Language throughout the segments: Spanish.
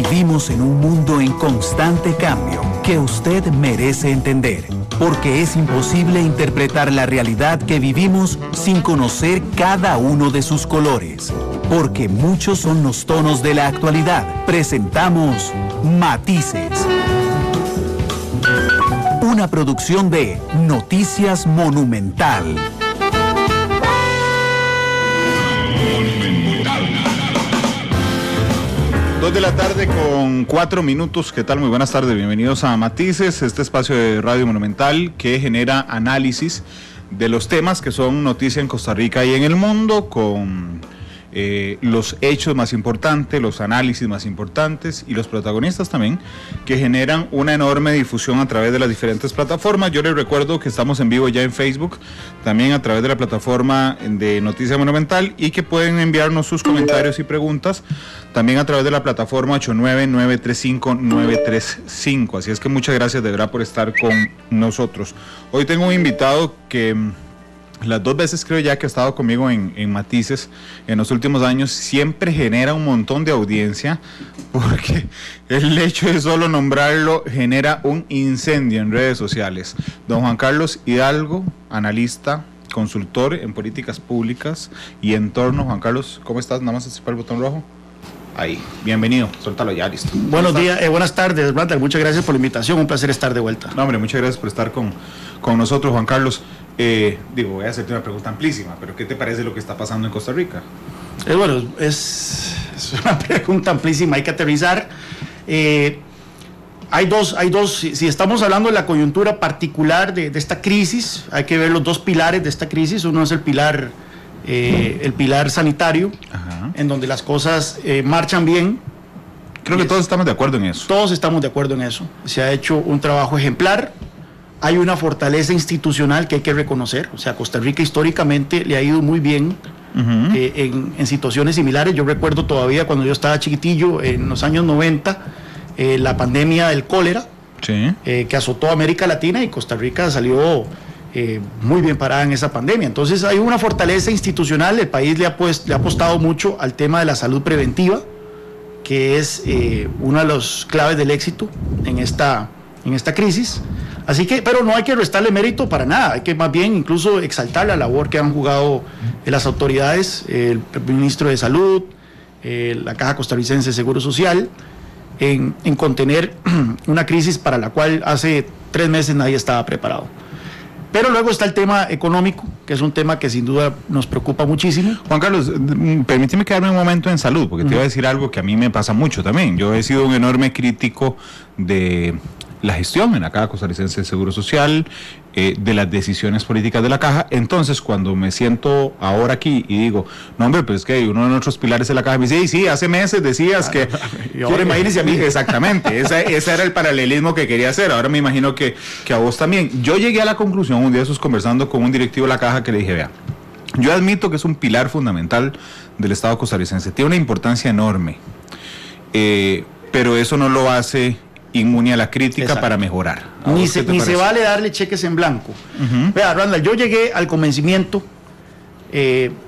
Vivimos en un mundo en constante cambio que usted merece entender, porque es imposible interpretar la realidad que vivimos sin conocer cada uno de sus colores. Porque muchos son los tonos de la actualidad. Presentamos Matices. Una producción de Noticias Monumental. 2 de la tarde con 4 minutos. ¿Qué tal? Muy buenas tardes. Bienvenidos a Matices, este espacio de Radio Monumental que genera análisis de los temas que son noticia en Costa Rica y en el mundo, con los hechos más importantes, los análisis más importantes y los protagonistas también, que generan una enorme difusión a través de las diferentes plataformas. Yo les recuerdo que estamos en vivo ya en Facebook, también a través de la plataforma de Noticia Monumental, y que pueden enviarnos sus comentarios y preguntas también a través de la plataforma 89935-935. Así es que muchas gracias de verdad por estar con nosotros. Hoy tengo un invitado que las 2 veces creo ya que ha estado conmigo en Matices en los últimos años siempre genera un montón de audiencia, porque el hecho de solo nombrarlo genera un incendio en redes sociales. Don Juan Carlos Hidalgo, analista, consultor en políticas públicas y entorno. Juan Carlos, ¿cómo estás? Nada más acipar el botón rojo. Ahí, bienvenido, suéltalo ya, listo. Buenos días, buenas tardes, Randall, muchas gracias por la invitación, un placer estar de vuelta. No, hombre, muchas gracias por estar con nosotros, Juan Carlos. Voy a hacerte una pregunta amplísima, pero ¿qué te parece lo que está pasando en Costa Rica? Bueno, es una pregunta amplísima, hay que aterrizar. Hay dos, si estamos hablando de la coyuntura particular de esta crisis, hay que ver los 2 pilares de esta crisis. Uno es el pilar sanitario, ajá, en donde las cosas marchan bien. Creo que todos estamos de acuerdo en eso. Todos estamos de acuerdo en eso. Se ha hecho un trabajo ejemplar. Hay una fortaleza institucional que hay que reconocer. O sea, Costa Rica históricamente le ha ido muy bien, uh-huh, en situaciones similares. Yo recuerdo todavía cuando yo estaba chiquitillo, en los años 90, la pandemia del cólera, sí, que azotó a América Latina, y Costa Rica salió muy bien parada en esa pandemia. Entonces hay una fortaleza institucional. El país le ha apostado mucho al tema de la salud preventiva, que es una de las claves del éxito en esta crisis. Así que, pero no hay que restarle mérito para nada, hay que más bien incluso exaltar la labor que han jugado las autoridades, el ministro de Salud, la Caja Costarricense de Seguro Social, en contener una crisis para la cual hace 3 meses nadie estaba preparado. Pero luego está el tema económico, que es un tema que sin duda nos preocupa muchísimo. Juan Carlos, permíteme quedarme un momento en salud, porque te iba a decir algo que a mí me pasa mucho también. Yo he sido un enorme crítico de la gestión en la Caja Costarricense de Seguro Social, de las decisiones políticas de la Caja. Entonces, cuando me siento ahora aquí y digo, no hombre, pero es que uno de nuestros pilares de la Caja, me dice, sí, hace meses decías que... Y ahora imagínese a mí. Exactamente, ese era el paralelismo que quería hacer. Ahora me imagino que a vos también. Yo llegué a la conclusión un día de esos, conversando con un directivo de la Caja, que le dije, vea, yo admito que es un pilar fundamental del Estado costarricense, tiene una importancia enorme, pero eso no lo hace inmune a la crítica. Exacto. Para mejorar. Ni se vale darle cheques en blanco. Uh-huh. Vea, Randall, yo llegué al convencimiento,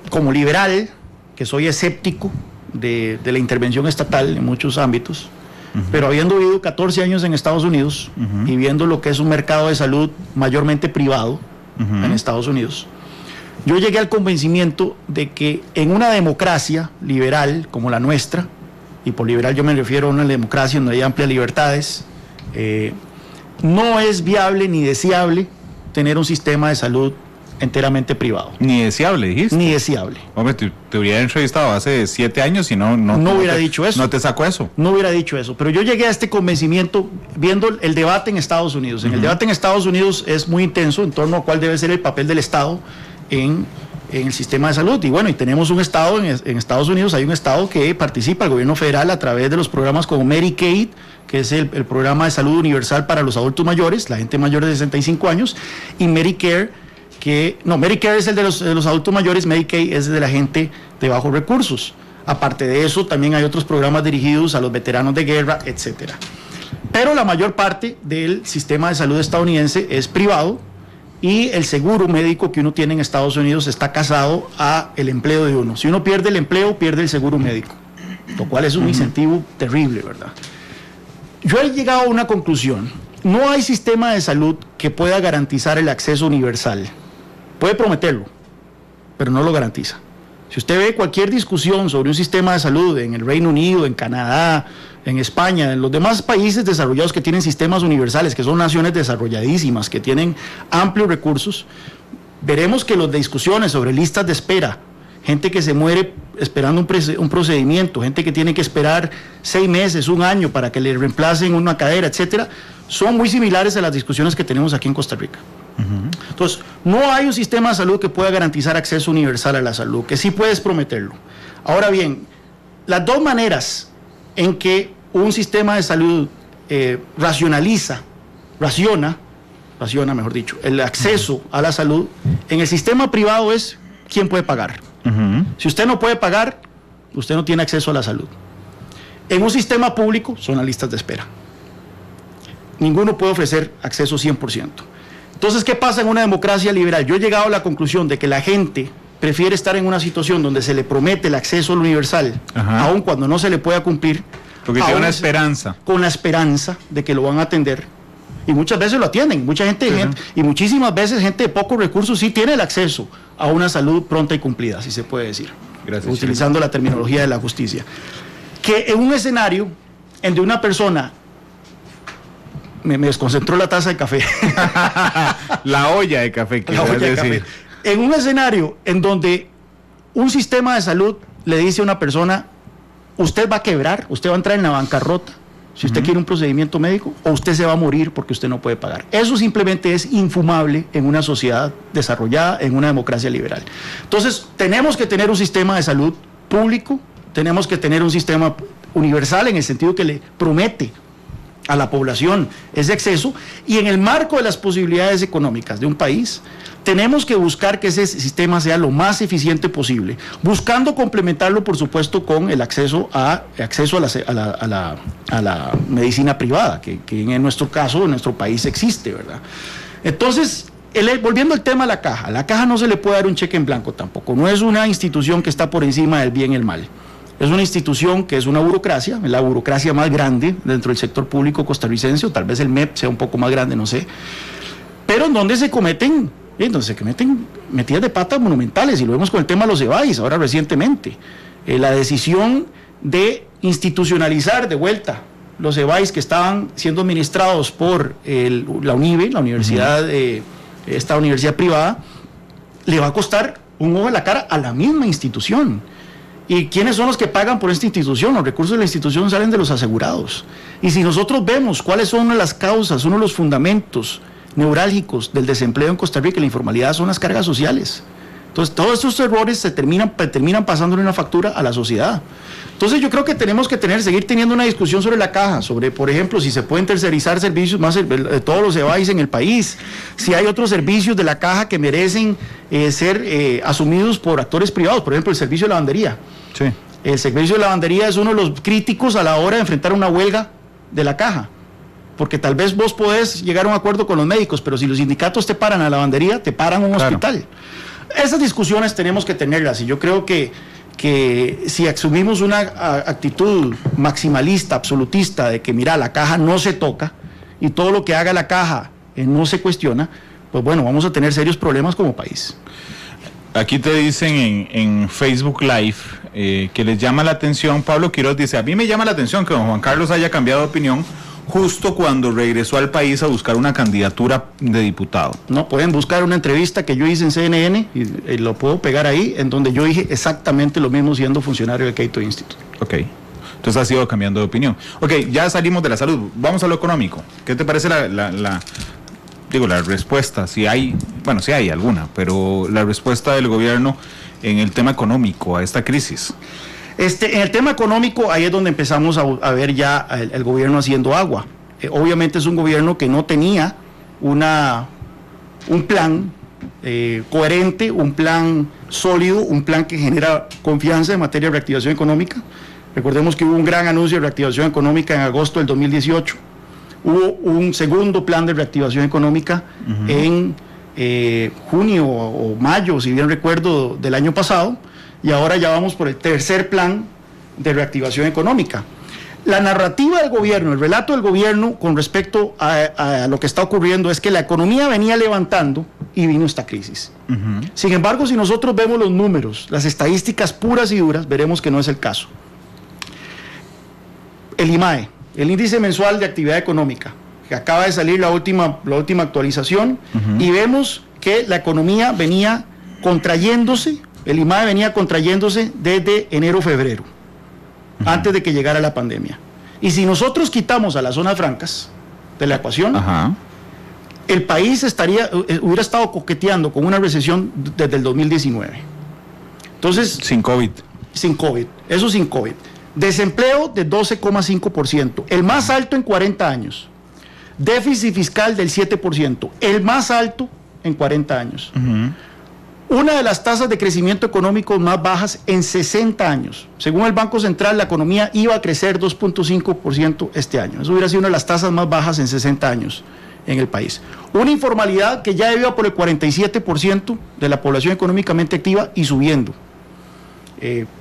como liberal, que soy escéptico de la intervención estatal en muchos ámbitos, uh-huh, pero habiendo vivido 14 años en Estados Unidos, uh-huh, y viendo lo que es un mercado de salud mayormente privado, uh-huh, en Estados Unidos, yo llegué al convencimiento de que en una democracia liberal como la nuestra, y por liberal yo me refiero a una democracia donde hay amplias libertades, no es viable ni deseable tener un sistema de salud enteramente privado. Ni deseable, dijiste. Ni deseable. Hombre, te hubiera entrevistado hace 7 años y no hubiera dicho eso. No te sacó eso. No hubiera dicho eso, pero yo llegué a este convencimiento viendo el debate en Estados Unidos. En, uh-huh, el debate en Estados Unidos es muy intenso en torno a cuál debe ser el papel del Estado en el sistema de salud. Y bueno, y tenemos un estado en Estados Unidos, hay un estado que participa, el gobierno federal, a través de los programas como Medicaid, que es el programa de salud universal para los adultos mayores, la gente mayor de 65 años, y Medicare, Medicare es el de los adultos mayores, Medicaid es de la gente de bajos recursos. Aparte de eso, también hay otros programas dirigidos a los veteranos de guerra, etcétera. Pero la mayor parte del sistema de salud estadounidense es privado, y el seguro médico que uno tiene en Estados Unidos está casado a el empleo de uno. Si uno pierde el empleo, pierde el seguro médico. lo cual es un incentivo terrible, ¿verdad? Yo he llegado a una conclusión. No hay sistema de salud que pueda garantizar el acceso universal. Puede prometerlo, pero no lo garantiza. Si usted ve cualquier discusión sobre un sistema de salud en el Reino Unido, en Canadá, en España, en los demás países desarrollados que tienen sistemas universales, que son naciones desarrolladísimas, que tienen amplios recursos, veremos que las discusiones sobre listas de espera, gente que se muere esperando un procedimiento, gente que tiene que esperar 6 meses, 1 año para que le reemplacen una cadera, etcétera, son muy similares a las discusiones que tenemos aquí en Costa Rica. Entonces, no hay un sistema de salud que pueda garantizar acceso universal a la salud, que sí puedes prometerlo. Ahora bien, las dos maneras en que un sistema de salud raciona, mejor dicho, el acceso a la salud, en el sistema privado es quién puede pagar. Si usted no puede pagar, usted no tiene acceso a la salud. En un sistema público son las listas de espera. Ninguno puede ofrecer acceso 100%. Entonces, ¿qué pasa en una democracia liberal? Yo he llegado a la conclusión de que la gente prefiere estar en una situación donde se le promete el acceso universal, aun cuando no se le pueda cumplir. Porque tiene una esperanza. Con la esperanza de que lo van a atender. Y muchas veces lo atienden. Mucha gente, y muchísimas veces gente de pocos recursos sí tiene el acceso a una salud pronta y cumplida, si se puede decir. Gracias, utilizando la terminología de la justicia. Que en un escenario en donde una persona... Me desconcentró la taza de café. La olla de café, decir. En un escenario en donde un sistema de salud le dice a una persona, usted va a quebrar, usted va a entrar en la bancarrota, si usted quiere un procedimiento médico, o usted se va a morir porque usted no puede pagar. Eso simplemente es infumable en una sociedad desarrollada, en una democracia liberal. Entonces, tenemos que tener un sistema de salud público, tenemos que tener un sistema universal en el sentido que le promete a la población ese acceso, y en el marco de las posibilidades económicas de un país, tenemos que buscar que ese sistema sea lo más eficiente posible, buscando complementarlo, por supuesto, con el acceso a la medicina privada, que en nuestro caso, en nuestro país existe, ¿verdad? Entonces, volviendo al tema de la caja no se le puede dar un cheque en blanco tampoco, no es una institución que está por encima del bien y el mal. Es una institución que es una burocracia, la burocracia más grande dentro del sector público costarricense, o tal vez el MEP sea un poco más grande, no sé, pero en donde se cometen metidas de pata monumentales, y lo vemos con el tema de los EBAIS, ahora recientemente. La decisión de institucionalizar de vuelta los EBAIS que estaban siendo administrados por la UNIBE, la universidad, esta universidad privada, le va a costar un ojo en la cara a la misma institución. ¿Y quiénes son los que pagan por esta institución? Los recursos de la institución salen de los asegurados. Y si nosotros vemos cuáles son las causas, uno de los fundamentos neurálgicos del desempleo en Costa Rica, la informalidad, son las cargas sociales. Entonces, todos estos errores se terminan pasándole una factura a la sociedad. Entonces, yo creo que tenemos que seguir teniendo una discusión sobre la caja, sobre, por ejemplo, si se pueden tercerizar servicios más de todos los EBAIS en el país, si hay otros servicios de la caja que merecen ser asumidos por actores privados, por ejemplo, el servicio de lavandería. Sí. El servicio de lavandería es uno de los críticos a la hora de enfrentar una huelga de la caja, porque tal vez vos podés llegar a un acuerdo con los médicos, pero si los sindicatos te paran a la lavandería, te paran un hospital. Esas discusiones tenemos que tenerlas, y yo creo que si asumimos una actitud maximalista, absolutista, de que mira, la caja no se toca y todo lo que haga la caja no se cuestiona, pues bueno, vamos a tener serios problemas como país. Aquí te dicen en Facebook Live que les llama la atención. Pablo Quiroz dice, a mí me llama la atención que don Juan Carlos haya cambiado de opinión justo cuando regresó al país a buscar una candidatura de diputado. No, pueden buscar una entrevista que yo hice en CNN y lo puedo pegar ahí, en donde yo dije exactamente lo mismo siendo funcionario del Cato Institute. Ok, entonces has ido cambiando de opinión. Ok, ya salimos de la salud, vamos a lo económico. ¿Qué te parece la respuesta? Si hay alguna, pero la respuesta del gobierno en el tema económico a esta crisis. En el tema económico, ahí es donde empezamos a ver ya el gobierno haciendo agua. Obviamente es un gobierno que no tenía un plan coherente, un plan sólido, un plan que genera confianza en materia de reactivación económica. Recordemos que hubo un gran anuncio de reactivación económica en agosto del 2018. Hubo un segundo plan de reactivación económica en junio o mayo, si bien recuerdo, del año pasado. Y ahora ya vamos por el tercer plan de reactivación económica. La narrativa del gobierno, el relato del gobierno con respecto a lo que está ocurriendo es que la economía venía levantando y vino esta crisis. Sin embargo, si nosotros vemos los números, las estadísticas puras y duras, veremos que no es el caso. El IMAE, el Índice Mensual de Actividad Económica, que acaba de salir la última actualización, y vemos que la economía venía contrayéndose, el IMAE venía contrayéndose desde enero-febrero, antes de que llegara la pandemia. Y si nosotros quitamos a las zonas francas de la ecuación, el país hubiera estado coqueteando con una recesión desde el 2019. Entonces, sin COVID. Sin COVID, eso sin COVID. Desempleo de 12,5%, el más alto en 40 años. Déficit fiscal del 7%, el más alto en 40 años. Una de las tasas de crecimiento económico más bajas en 60 años. Según el Banco Central, la economía iba a crecer 2.5% este año. Eso hubiera sido una de las tasas más bajas en 60 años en el país. Una informalidad que ya iba por el 47% de la población económicamente activa y subiendo.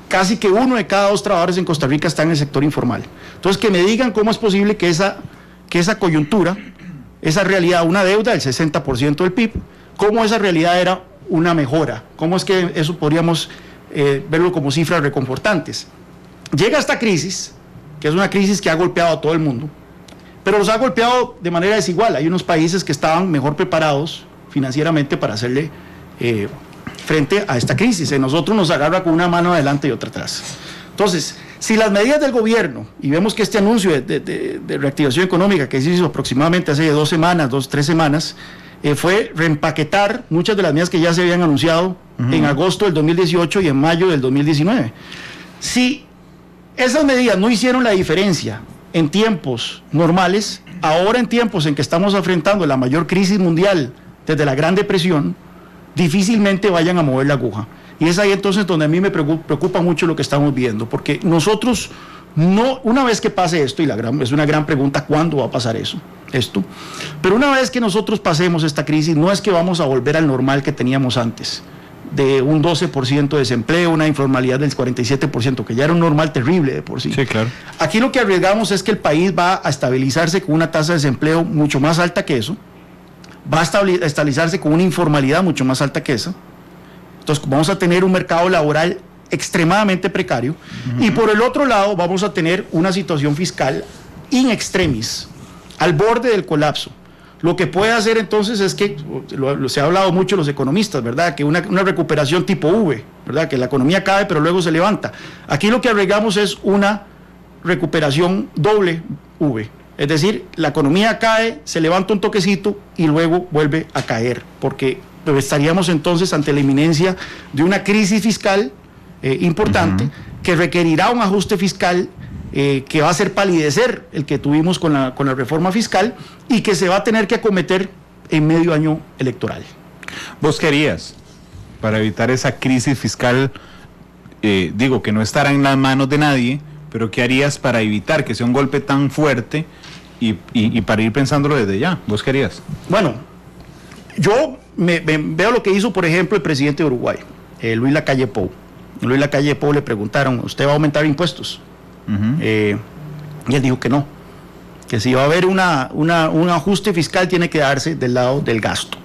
Casi que 1 de cada 2 trabajadores en Costa Rica está en el sector informal. Entonces, que me digan cómo es posible que esa coyuntura, esa realidad, una deuda del 60% del PIB, cómo esa realidad era una mejora, cómo es que eso podríamos verlo como cifras reconfortantes. Llega esta crisis, que es una crisis que ha golpeado a todo el mundo, pero los ha golpeado de manera desigual. Hay unos países que estaban mejor preparados financieramente para hacerle frente a esta crisis. En nosotros nos agarra con una mano adelante y otra atrás. Entonces, si las medidas del gobierno, y vemos que este anuncio de reactivación económica que se hizo aproximadamente hace 3 semanas, fue reempaquetar muchas de las medidas que ya se habían anunciado en agosto del 2018 y en mayo del 2019. Si esas medidas no hicieron la diferencia en tiempos normales, ahora en tiempos en que estamos enfrentando la mayor crisis mundial desde la Gran Depresión, difícilmente vayan a mover la aguja. Y es ahí entonces donde a mí me preocupa mucho lo que estamos viendo, porque nosotros no, una vez que pase esto, y es una gran pregunta, ¿cuándo va a pasar esto? Pero una vez que nosotros pasemos esta crisis, no es que vamos a volver al normal que teníamos antes, de un 12% de desempleo, una informalidad del 47%, que ya era un normal terrible de por sí. Sí, claro. Aquí lo que arriesgamos es que el país va a estabilizarse con una tasa de desempleo mucho más alta que eso, va a estabilizarse con una informalidad mucho más alta que esa. Entonces vamos a tener un mercado laboral extremadamente precario, y por el otro lado vamos a tener una situación fiscal in extremis, al borde del colapso. Lo que puede hacer entonces es que, se ha hablado mucho los economistas, ¿verdad?, que una recuperación tipo V, ¿verdad?, que la economía cae pero luego se levanta. Aquí lo que arriesgamos es una recuperación doble V, es decir, la economía cae, se levanta un toquecito y luego vuelve a caer, porque estaríamos entonces ante la inminencia de una crisis fiscal importante, que requerirá un ajuste fiscal que va a hacer palidecer el que tuvimos con la reforma fiscal, y que se va a tener que acometer en medio año electoral. ¿Vos querías, para evitar esa crisis fiscal, digo que no estará en las manos de nadie, pero qué harías para evitar que sea un golpe tan fuerte y para ir pensándolo desde ya? ¿Vos querías? Bueno, yo veo lo que hizo, por ejemplo, el presidente de Uruguay, Luis Lacalle Pou. Luis Lacalle Pou le preguntaron, ¿usted va a aumentar impuestos? Y él dijo que no, que si va a haber un ajuste fiscal, tiene que darse del lado del gasto.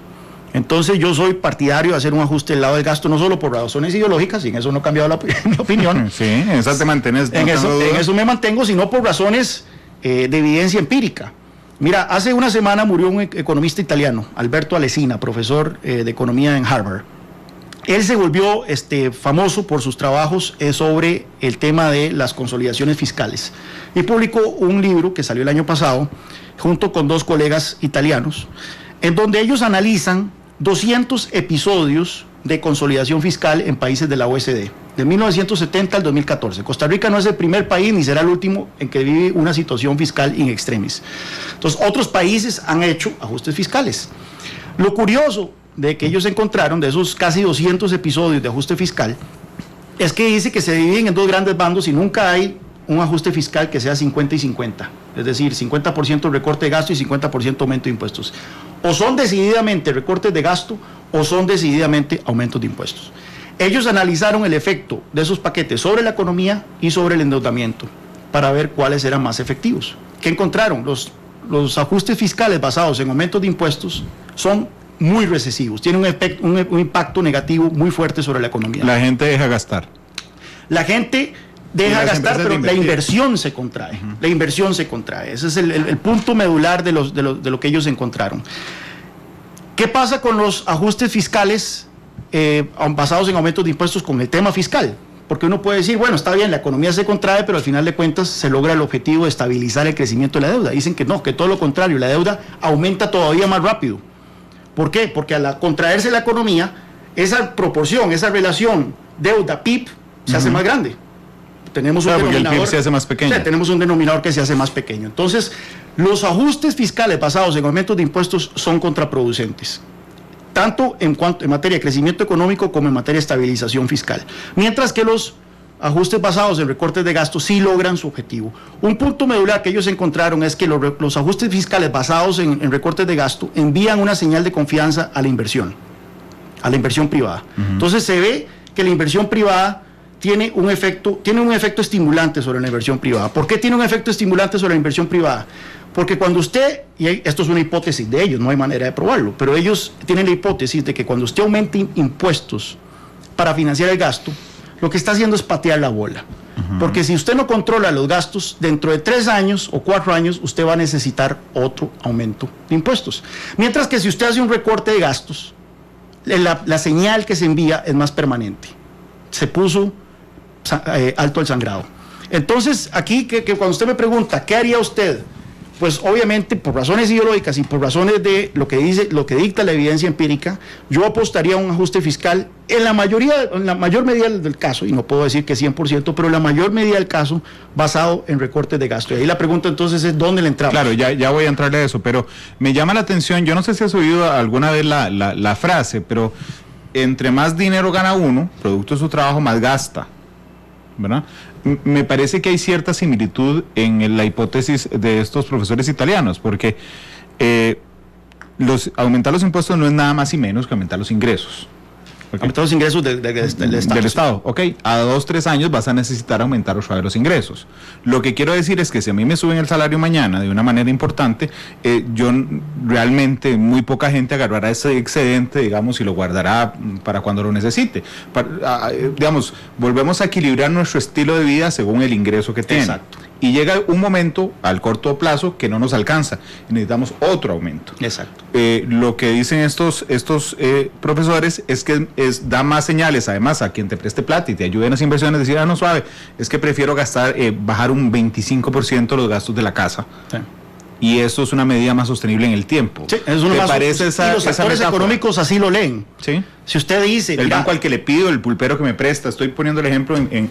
Entonces yo soy partidario de hacer un ajuste del lado del gasto, no solo por razones ideológicas, y en eso no he cambiado mi opinión. Sí, en eso te mantienes. En eso me mantengo, sino por razones de evidencia empírica. Mira, hace una semana murió un economista italiano, Alberto Alesina, profesor de economía en Harvard. Él se volvió famoso por sus trabajos sobre el tema de las consolidaciones fiscales, y publicó un libro que salió el año pasado junto con 2 colegas italianos, en donde ellos analizan 200 episodios de consolidación fiscal en países de la OECD, de 1970 al 2014. Costa Rica no es el primer país ni será el último en que vive una situación fiscal in extremis. Entonces, otros países han hecho ajustes fiscales. Lo curioso de que ellos encontraron, de esos casi 200 episodios de ajuste fiscal, es que dice que se dividen en 2 grandes bandos y nunca hay un ajuste fiscal que sea 50 y 50, es decir, 50% recorte de gasto y 50% aumento de impuestos. O son decididamente recortes de gasto o son decididamente aumentos de impuestos. Ellos analizaron el efecto de esos paquetes sobre la economía y sobre el endeudamiento para ver cuáles eran más efectivos. ¿Qué encontraron? Los ajustes fiscales basados en aumentos de impuestos son muy recesivos, tienen un impacto negativo muy fuerte sobre la economía. La gente deja gastar. La gente deja gastar, pero la inversión se contrae. La inversión se contrae. Ese es el punto medular de lo que ellos encontraron. ¿Qué pasa con los ajustes fiscales basados en aumentos de impuestos con el tema fiscal? Porque uno puede decir, bueno, está bien, la economía se contrae, pero al final de cuentas se logra el objetivo de estabilizar el crecimiento de la deuda. Dicen que no, que todo lo contrario, la deuda aumenta todavía más rápido. ¿Por qué? Porque al contraerse la economía, esa proporción, esa relación deuda-PIB se hace más grande. Tenemos un denominador, el PIB se hace más pequeño. O sea, tenemos un denominador que se hace más pequeño. Entonces, los ajustes fiscales basados en aumentos de impuestos son contraproducentes, tanto en materia de crecimiento económico como en materia de estabilización fiscal. Mientras que los ajustes basados en recortes de gastos sí logran su objetivo. Un punto medular que ellos encontraron es que los ajustes fiscales basados en recortes de gasto envían una señal de confianza a la inversión privada. Entonces se ve que la inversión privada tiene un efecto estimulante sobre la inversión privada. ¿Por qué tiene un efecto estimulante sobre la inversión privada? Porque cuando usted, y esto es una hipótesis de ellos, no hay manera de probarlo, pero ellos tienen la hipótesis de que cuando usted aumente impuestos para financiar el gasto, lo que está haciendo es patear la bola. Porque si usted no controla los gastos, dentro de 3 años o 4 años, usted va a necesitar otro aumento de impuestos. Mientras que si usted hace un recorte de gastos, la señal que se envía es más permanente. Se puso alto el sangrado. Entonces, aquí que cuando usted me pregunta, ¿qué haría usted? Pues obviamente por razones ideológicas y por razones de lo que dicta la evidencia empírica, yo apostaría a un ajuste fiscal en la mayor medida del caso, y no puedo decir que 100%, pero en la mayor medida del caso, basado en recortes de gasto. Y ahí la pregunta entonces es, ¿dónde le entramos? Claro, ya voy a entrarle a eso, pero me llama la atención, yo no sé si has oído alguna vez la frase, pero entre más dinero gana uno, producto de su trabajo, más gasta, ¿verdad? Me parece que hay cierta similitud en la hipótesis de estos profesores italianos, porque aumentar los impuestos no es nada más y menos que aumentar los ingresos. ¿Okay? Aumentar los ingresos del Estado. Del Estado, ok. A 2-3 años vas a necesitar aumentar otra vez los ingresos. Lo que quiero decir es que si a mí me suben el salario mañana de una manera importante, yo realmente, muy poca gente agarrará ese excedente, digamos, y lo guardará para cuando lo necesite. Digamos, volvemos a equilibrar nuestro estilo de vida según el ingreso que tiene. Exacto. Y llega un momento, al corto plazo, que no nos alcanza. Necesitamos otro aumento. Exacto. Lo que dicen estos profesores es que da más señales, además, a quien te preste plata y te ayude en las inversiones, decir, no, suave, es que prefiero bajar un 25% los gastos de la casa. Sí. Y eso es una medida más sostenible en el tiempo. Sí, es una parece esa, y los actores económicos así lo leen. ¿Sí? Si usted dice... El banco al que le pido, el pulpero que me presta, estoy poniendo el ejemplo en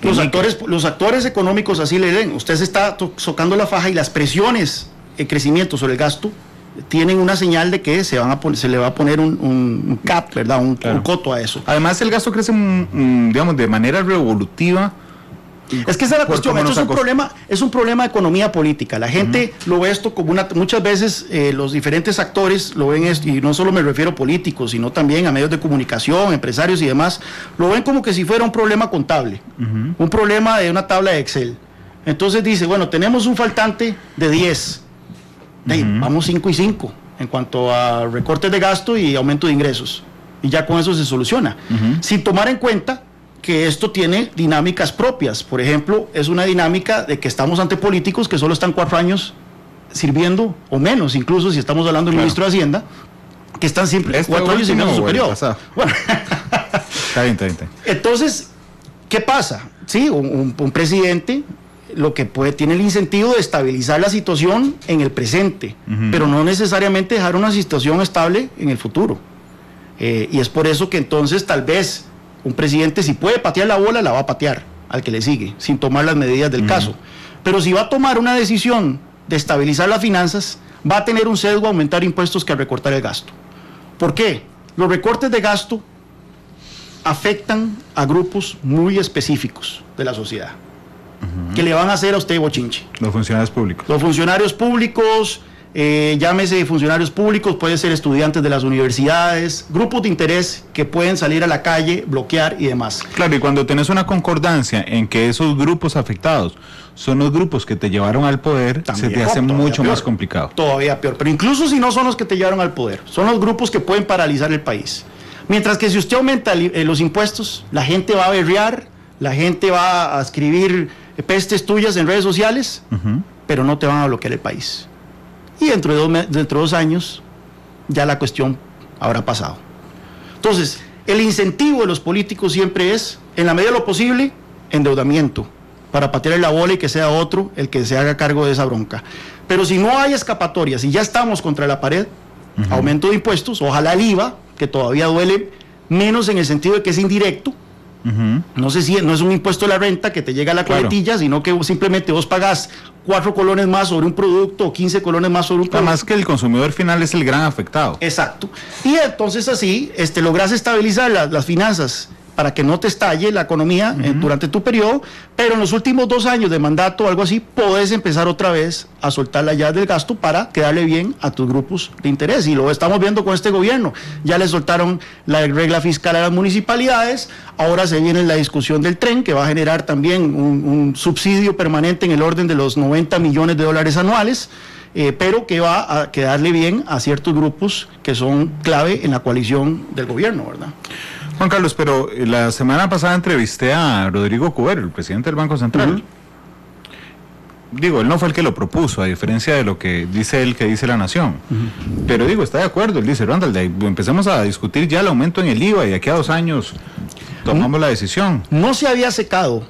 los actores económicos así le leen. Usted se está socando la faja y las presiones en crecimiento sobre el gasto tienen una señal de que se le va a poner un cap, ¿verdad? Un coto a eso. Además, el gasto crece, digamos, de manera revolutiva. Es que esa es la cuestión. Esto es un problema de economía política. La gente lo ve esto como muchas veces los diferentes actores lo ven esto, y no solo me refiero a políticos, sino también a medios de comunicación, empresarios y demás, lo ven como que si fuera un problema contable, un problema de una tabla de Excel. Entonces dice, bueno, tenemos un faltante de 10, vamos 5 y 5 en cuanto a recortes de gasto y aumento de ingresos, y ya con eso se soluciona, sin tomar en cuenta que esto tiene dinámicas propias. Por ejemplo, es una dinámica de que estamos ante políticos que solo están 4 años sirviendo, o menos, incluso si estamos hablando del ministro de Hacienda, que están siempre 4 años sirviendo su periodo. Bueno. Está bien. Entonces, ¿qué pasa? Sí, un presidente tiene el incentivo de estabilizar la situación en el presente, pero no necesariamente dejar una situación estable en el futuro. Y es por eso que entonces tal vez un presidente, si puede patear la bola, la va a patear al que le sigue, sin tomar las medidas del caso. Pero si va a tomar una decisión de estabilizar las finanzas, va a tener un sesgo a aumentar impuestos que a recortar el gasto. ¿Por qué? Los recortes de gasto afectan a grupos muy específicos de la sociedad, que le van a hacer a usted bochinche. Los funcionarios públicos. Los funcionarios públicos, llámese funcionarios públicos, puede ser estudiantes de las universidades, grupos de interés que pueden salir a la calle, bloquear y demás. Claro, y cuando tenés una concordancia en que esos grupos afectados son los grupos que te llevaron al poder, también, se te hace mucho más complicado. Todavía peor, pero incluso si no son los que te llevaron al poder, son los grupos que pueden paralizar el país. Mientras que si usted aumenta los impuestos, la gente va a berrear, la gente va a escribir pestes tuyas en redes sociales, pero no te van a bloquear el país. Y dentro de 2 años ya la cuestión habrá pasado. Entonces, el incentivo de los políticos siempre es, en la medida de lo posible, endeudamiento, para patear la bola y que sea otro el que se haga cargo de esa bronca. Pero si no hay escapatorias y ya estamos contra la pared, aumento de impuestos, ojalá el IVA, que todavía duele menos en el sentido de que es indirecto. No sé si no es un impuesto de la renta que te llega a la coletilla, sino que simplemente vos pagás 4 colones más sobre un producto o 15 colones más sobre un producto. Además que el consumidor final es el gran afectado. Exacto. Y entonces así lográs estabilizar las finanzas para que no te estalle la economía durante tu periodo, pero en los últimos 2 años de mandato o algo así, podés empezar otra vez a soltar la llave del gasto para quedarle bien a tus grupos de interés. Y lo estamos viendo con este gobierno. Ya le soltaron la regla fiscal a las municipalidades, ahora se viene la discusión del tren, que va a generar también un subsidio permanente en el orden de los 90 millones de dólares anuales, pero que va a quedarle bien a ciertos grupos que son clave en la coalición del gobierno, ¿verdad? Juan Carlos, pero la semana pasada entrevisté a Rodrigo Cubero, el presidente del Banco Central. Digo, él no fue el que lo propuso, a diferencia de lo que dice él, que dice la Nación. Pero digo, está de acuerdo, él dice, Randall, empecemos a discutir ya el aumento en el IVA y de aquí a 2 años tomamos la decisión. No se había secado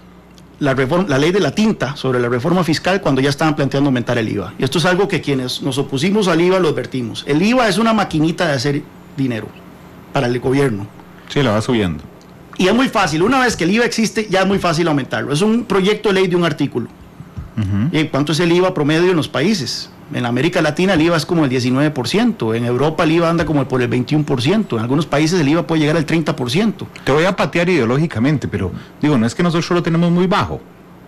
la ley de la tinta sobre la reforma fiscal cuando ya estaban planteando aumentar el IVA. Y esto es algo que quienes nos opusimos al IVA lo advertimos. El IVA es una maquinita de hacer dinero para el gobierno. Sí, la va subiendo. Y es muy fácil, una vez que el IVA existe, ya es muy fácil aumentarlo. Es un proyecto de ley de un artículo. ¿Y cuánto es el IVA promedio en los países? En América Latina el IVA es como el 19%, en Europa el IVA anda como por el 21%, en algunos países el IVA puede llegar al 30%. Te voy a patear ideológicamente, pero digo, no es que nosotros lo tenemos muy bajo,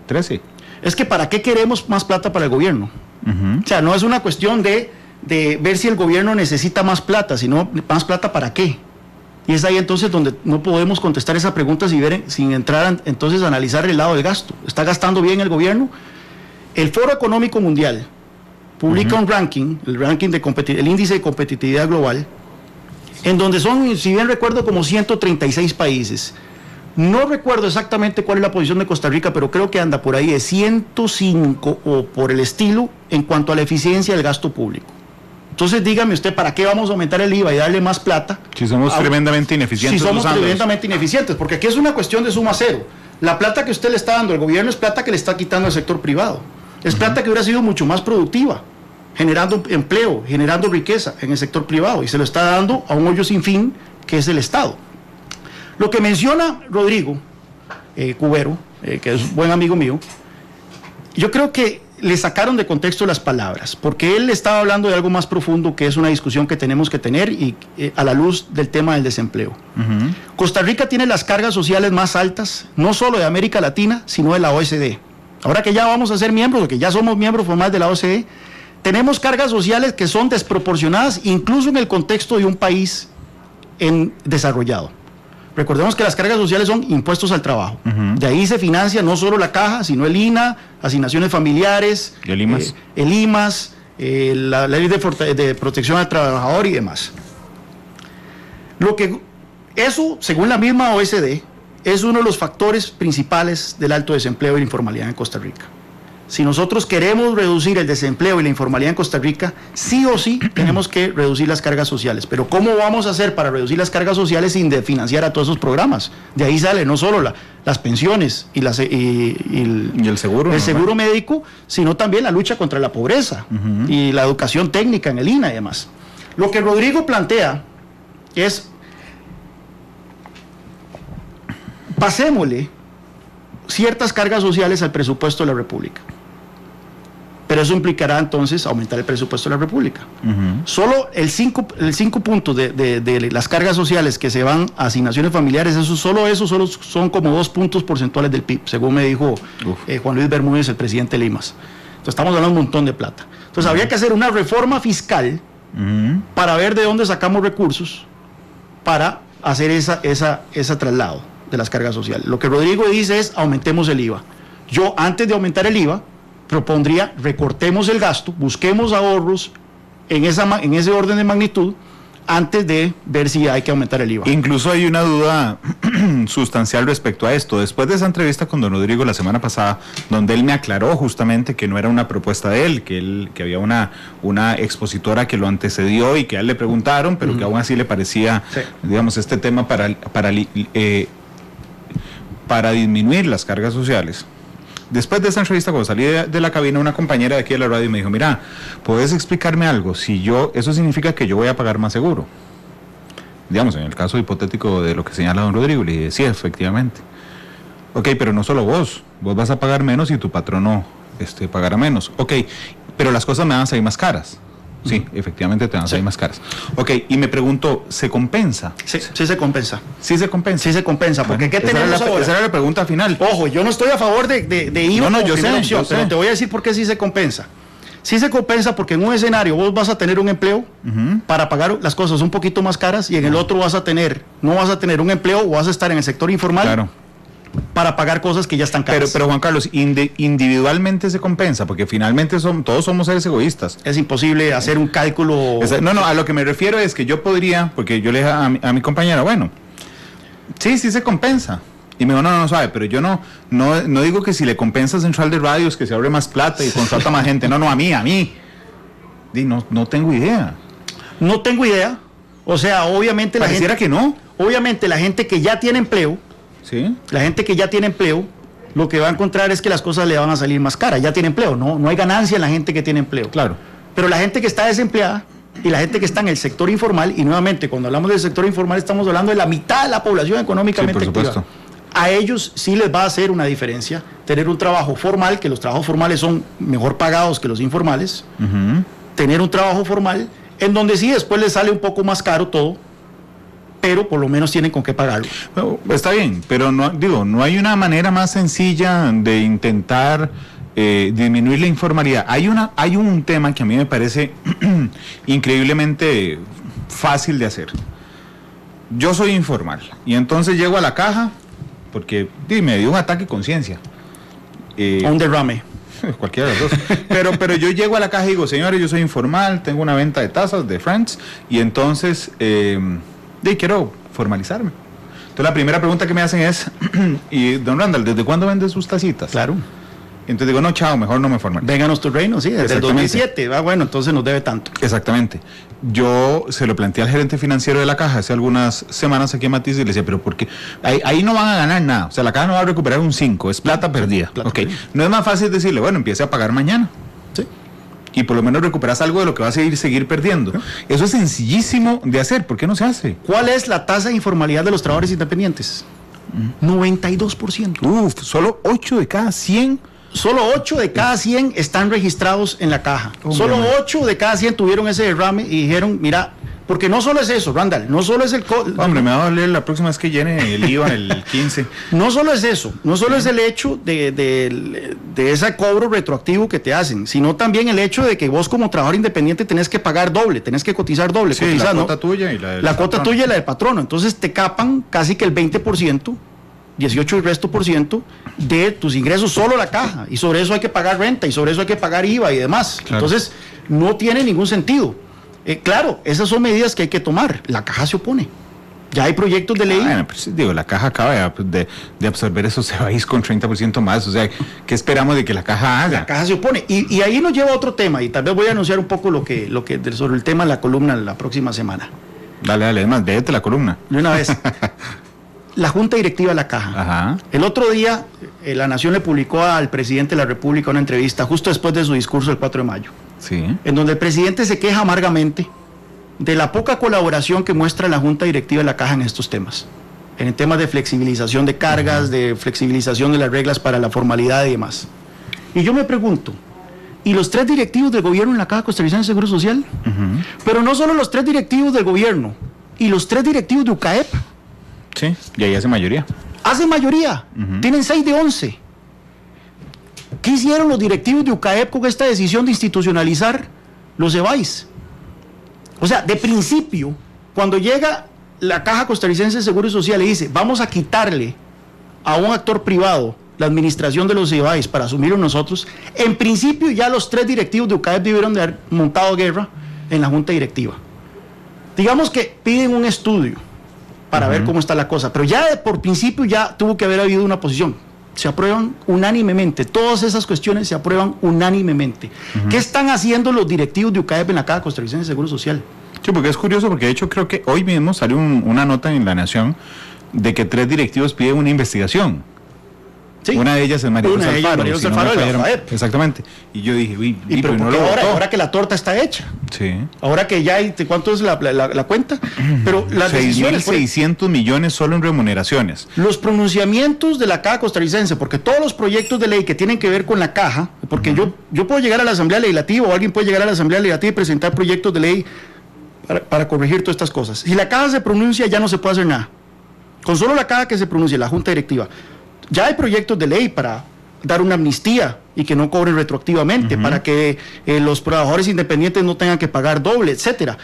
13. Es que ¿para qué queremos más plata para el gobierno? O sea, no es una cuestión de ver si el gobierno necesita más plata, sino más plata ¿para qué? Y es ahí entonces donde no podemos contestar esa pregunta sin entrar entonces a analizar el lado del gasto. ¿Está gastando bien el gobierno? El Foro Económico Mundial publica un ranking, el índice de competitividad global, en donde son, si bien recuerdo, como 136 países. No recuerdo exactamente cuál es la posición de Costa Rica, pero creo que anda por ahí de 105 o por el estilo en cuanto a la eficiencia del gasto público. Entonces dígame usted, ¿para qué vamos a aumentar el IVA y darle más plata? Si somos tremendamente ineficientes. Si somos tremendamente ineficientes, porque aquí es una cuestión de suma cero. La plata que usted le está dando al gobierno es plata que le está quitando al sector privado. Es plata que hubiera sido mucho más productiva, generando empleo, generando riqueza en el sector privado, y se lo está dando a un hoyo sin fin que es el Estado. Lo que menciona Rodrigo Cubero, que es buen amigo mío, yo creo que le sacaron de contexto las palabras, porque él estaba hablando de algo más profundo, que es una discusión que tenemos que tener y a la luz del tema del desempleo. Costa Rica tiene las cargas sociales más altas, no solo de América Latina, sino de la OECD. Ahora que ya vamos a ser miembros, o que ya somos miembros formales de la OCDE, tenemos cargas sociales que son desproporcionadas, incluso en el contexto de un país desarrollado. Recordemos que las cargas sociales son impuestos al trabajo. De ahí se financia no solo la caja, sino el INA, asignaciones familiares, el IMAS, la ley de protección al trabajador y demás. Eso, según la misma OECD, es uno de los factores principales del alto desempleo y la informalidad en Costa Rica. Si nosotros queremos reducir el desempleo y la informalidad en Costa Rica, sí o sí tenemos que reducir las cargas sociales. Pero ¿cómo vamos a hacer para reducir las cargas sociales sin financiar a todos esos programas? De ahí sale no solo las pensiones y el seguro médico, sino también la lucha contra la pobreza y la educación técnica en el INA y demás. Lo que Rodrigo plantea es: pasémosle ciertas cargas sociales al presupuesto de la República. Pero eso implicará entonces aumentar el presupuesto de la República. Solo el 5 puntos de las cargas sociales que se van a asignaciones familiares, solo son como 2 puntos porcentuales del PIB, según me dijo Juan Luis Bermúdez, el presidente de IMAS. Entonces estamos hablando de un montón de plata. Entonces habría que hacer una reforma fiscal para ver de dónde sacamos recursos para hacer ese traslado de las cargas sociales. Lo que Rodrigo dice es aumentemos el IVA. Yo, antes de aumentar el IVA, propondría recortemos el gasto, busquemos ahorros en ese orden de magnitud antes de ver si hay que aumentar el IVA. Incluso hay una duda sustancial respecto a esto. Después de esa entrevista con don Rodrigo la semana pasada, donde él me aclaró justamente que no era una propuesta de él, que había una expositora que lo antecedió y que a él le preguntaron, pero que aún así le parecía, digamos, este tema para disminuir las cargas sociales. Después de esa entrevista, cuando salí de la cabina, una compañera de aquí de la radio me dijo, mira, ¿puedes explicarme algo? Eso significa que yo voy a pagar más seguro. Digamos, en el caso hipotético de lo que señala don Rodrigo, le dije, sí, efectivamente. Ok, pero no solo vos vas a pagar menos y tu patrono pagará menos. Ok, pero las cosas me van a salir más caras. Sí, efectivamente te van a salir más caras. Ok, y me pregunto, ¿se compensa? Sí se compensa. ¿Sí se compensa? Sí se compensa, porque ¿qué tenemos ahora? Esa era la pregunta final. Ojo, yo no estoy a favor de IVA no, como yo primera sé, opción, pero te voy a decir por qué sí se compensa. Sí se compensa porque en un escenario vos vas a tener un empleo para pagar las cosas un poquito más caras y en el otro no vas a tener un empleo o vas a estar en el sector informal. Claro. Para pagar cosas que ya están caras. Pero Juan Carlos, individualmente se compensa, porque finalmente todos somos seres egoístas. Es imposible hacer un cálculo. No, a lo que me refiero es que yo podría, porque yo le dije a mi compañera, bueno, sí se compensa. Y me dijo, no sabe, pero yo no digo que si le compensa a Central de Radios que se abre más plata y contrata más gente. No, a mí. No tengo idea. No tengo idea. O sea, obviamente pareciera que no. Obviamente la gente que ya tiene empleo, ¿sí? La gente que ya tiene empleo, lo que va a encontrar es que las cosas le van a salir más caras. Ya tiene empleo, no hay ganancia en la gente que tiene empleo. Claro. Pero la gente que está desempleada y la gente que está en el sector informal, y nuevamente cuando hablamos del sector informal estamos hablando de la mitad de la población económicamente activa. A ellos sí les va a hacer una diferencia tener un trabajo formal, que los trabajos formales son mejor pagados que los informales, tener un trabajo formal en donde sí después les sale un poco más caro todo, pero por lo menos tienen con qué pagarlo. No, está bien, pero no hay una manera más sencilla de intentar disminuir la informalidad. Hay un tema que a mí me parece increíblemente fácil de hacer. Yo soy informal y entonces llego a la caja porque me dio un ataque de conciencia. Un derrame. Cualquiera de los dos. Pero yo llego a la caja y digo, señores, yo soy informal, tengo una venta de tazas de Friends y entonces quiero formalizarme. Entonces la primera pregunta que me hacen es, y don Randall, ¿desde cuándo vende sus tacitas? Claro. Entonces digo, no, chao, mejor no me formalizo. Vénganos tu reino, sí, desde el 2007. Bueno, entonces nos debe tanto. Exactamente. Yo se lo planteé al gerente financiero de la caja hace algunas semanas aquí en Matiz y le decía, pero ¿por qué? Ahí no van a ganar nada. O sea, la caja no va a recuperar un 5, es plata perdida. No es más fácil decirle, bueno, empiece a pagar mañana. Sí. Y por lo menos recuperas algo de lo que vas a seguir perdiendo. ¿Sí? Eso es sencillísimo de hacer. ¿Por qué no se hace? ¿Cuál es la tasa de informalidad de los trabajadores independientes? 92%. Solo 8 de cada 100. Solo 8 de cada 100 están registrados en la caja. Solo 8 de cada 100 tuvieron ese derrame y dijeron, mira, porque no solo es eso, Randall, no solo es el... Hombre, me va a doler la próxima vez que llene el IVA el 15. No solo es eso, no solo es el hecho de ese cobro retroactivo que te hacen, sino también el hecho de que vos como trabajador independiente tenés que pagar doble, tenés que cotizar doble. Sí, la cuota tuya y la cuota tuya y la del patrono. Entonces te capan casi que el 20%. 18 y resto por ciento de tus ingresos solo la caja, y sobre eso hay que pagar renta, y sobre eso hay que pagar IVA y demás. Claro. Entonces no tiene ningún sentido. Claro, esas son medidas que hay que tomar. La caja se opone. Ya hay proyectos de ley. Bueno, pues, la caja acaba de absorber esos CBAIs con 30% más. O sea, ¿qué esperamos de que la caja haga? La caja se opone. Y ahí nos lleva a otro tema, y tal vez voy a anunciar un poco sobre el tema de la columna la próxima semana. Dale, además, déjate la columna. De una vez. La Junta Directiva de la Caja. Ajá. El otro día, La Nación le publicó al presidente de la República una entrevista justo después de su discurso el 4 de mayo. Sí. En donde el presidente se queja amargamente de la poca colaboración que muestra la Junta Directiva de la Caja en estos temas. En temas de flexibilización de cargas, de flexibilización de las reglas para la formalidad y demás. Y yo me pregunto, ¿y los 3 directivos del gobierno en la Caja Costarricense de Seguro Social? Pero no solo los 3 directivos del gobierno, y los 3 directivos de UCAEP. Sí, y ahí hace mayoría. Hacen mayoría, tienen 6 de 11. ¿Qué hicieron los directivos de UCAEP con esta decisión de institucionalizar los EBAIS? O sea, de principio, cuando llega la Caja Costarricense de Seguro Social y dice, vamos a quitarle a un actor privado la administración de los EBAIS para asumirlo nosotros, en principio ya los 3 directivos de UCAEP debieron de haber montado guerra en la junta directiva. Digamos que piden un estudio para ver cómo está la cosa, pero ya por principio ya tuvo que haber habido una posición. Se aprueban unánimemente, todas esas cuestiones se aprueban unánimemente. ¿Qué están haciendo los directivos de UCAEP en la Caja Costarricense de Seguro Social? Sí, porque es curioso, porque de hecho creo que hoy mismo salió una nota en La Nación de que 3 directivos piden una investigación. Sí. Una de ellas es María José Alfaro. María José Alfaro de la FAEP. Exactamente. Y yo dije, uy, pero no lo ahora que la torta está hecha. Sí. Ahora que ya hay, ¿cuánto es la cuenta? Pero las decisiones... 6.600 millones solo en remuneraciones. Los pronunciamientos de la Caja Costarricense, porque todos los proyectos de ley que tienen que ver con la Caja, porque yo puedo llegar a la Asamblea Legislativa o alguien puede llegar a la Asamblea Legislativa y presentar proyectos de ley para corregir todas estas cosas. Si la Caja se pronuncia, ya no se puede hacer nada. Con solo la Caja que se pronuncie, la Junta Directiva. Ya hay proyectos de ley para dar una amnistía y que no cobren retroactivamente, para que los trabajadores independientes no tengan que pagar doble, etcétera.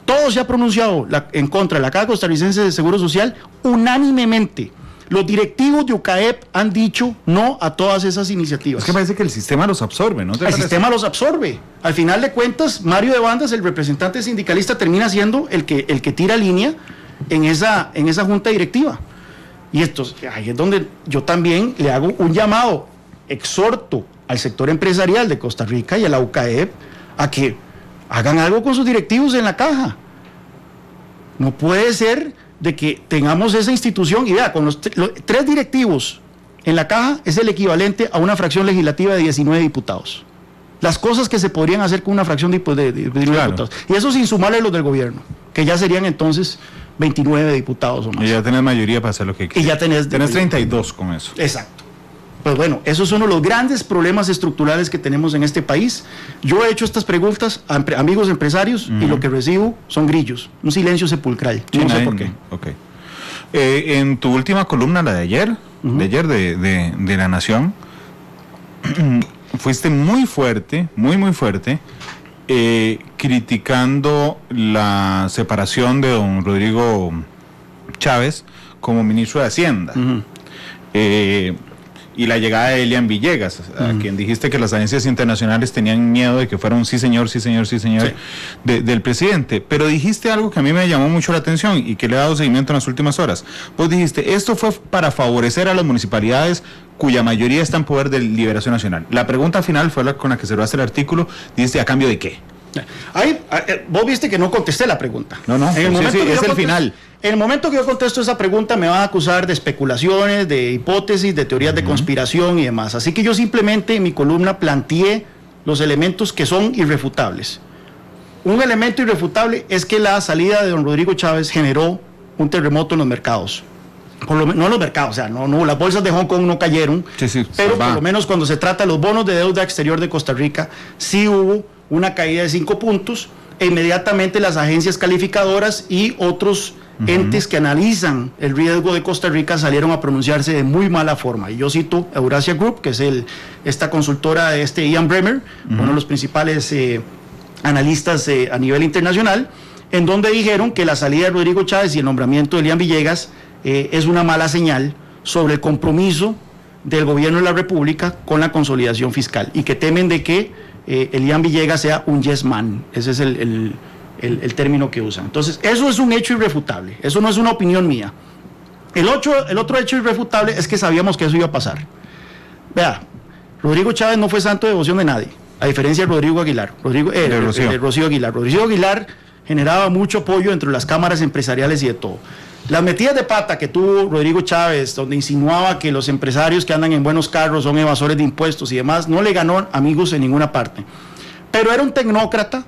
Todo se ha pronunciado en contra de la Caja Costarricense de Seguro Social unánimemente. Los directivos de UCAEP han dicho no a todas esas iniciativas. Es que parece que el sistema los absorbe, ¿no? El sistema los absorbe. Al final de cuentas, Mario de Bandas, el representante sindicalista, termina siendo el que tira línea en esa junta directiva. Y ahí es donde yo también le hago un llamado, exhorto al sector empresarial de Costa Rica y a la UCAEP a que hagan algo con sus directivos en la Caja. No puede ser de que tengamos esa institución y vea, con los 3 directivos en la Caja es el equivalente a una fracción legislativa de 19 diputados. Las cosas que se podrían hacer con una fracción de 19 diputados. Y eso sin sumarle los del gobierno, que ya serían entonces 29 diputados o más. Y ya tenés mayoría para hacer lo que quieras. Y ya tenés 32 con eso. Exacto. Pues bueno, esos son los grandes problemas estructurales que tenemos en este país. Yo he hecho estas preguntas a amigos empresarios y lo que recibo son grillos, un silencio sepulcral. No sé por qué. Okay. En tu última columna, la de ayer, de La Nación, fuiste muy fuerte, muy fuerte, criticando la separación de don Rodrigo Chávez como ministro de Hacienda. Y la llegada de Elian Villegas, a quien dijiste que las agencias internacionales tenían miedo de que fuera un sí señor del presidente. Pero dijiste algo que a mí me llamó mucho la atención y que le he dado seguimiento en las últimas horas. Vos dijiste, esto fue para favorecer a las municipalidades cuya mayoría está en poder de Liberación Nacional. La pregunta final fue la con la que cerraste el artículo. Dijiste, ¿a cambio de qué? Vos viste que no contesté la pregunta. No, es el final. En el momento que yo contesto esa pregunta me van a acusar de especulaciones, de hipótesis, de teorías de conspiración y demás. Así que yo simplemente en mi columna planteé los elementos que son irrefutables. Un elemento irrefutable es que la salida de don Rodrigo Chávez generó un terremoto en los mercados. No en los mercados, o sea, no, las bolsas de Hong Kong no cayeron, pero por lo menos cuando se trata de los bonos de deuda exterior de Costa Rica, sí hubo una caída de 5 puntos, e inmediatamente las agencias calificadoras y otros entes que analizan el riesgo de Costa Rica salieron a pronunciarse de muy mala forma. Y yo cito Eurasia Group, que es esta consultora de Ian Bremmer, uno de los principales analistas a nivel internacional, en donde dijeron que la salida de Rodrigo Chávez y el nombramiento de Elian Villegas es una mala señal sobre el compromiso del gobierno de la República con la consolidación fiscal y que temen de que Elian Villegas sea un yes man. Ese es el término que usan. Entonces, eso es un hecho irrefutable, eso no es una opinión mía. El otro hecho irrefutable es que sabíamos que eso iba a pasar. Vea, Rodrigo Chávez no fue santo de devoción de nadie, a diferencia de Rodrigo Aguilar, Rocío Aguilar. Rodrigo Aguilar generaba mucho apoyo entre las cámaras empresariales y de todo. Las metidas de pata que tuvo Rodrigo Chávez, donde insinuaba que los empresarios que andan en buenos carros son evasores de impuestos y demás, no le ganó amigos en ninguna parte. Pero era un tecnócrata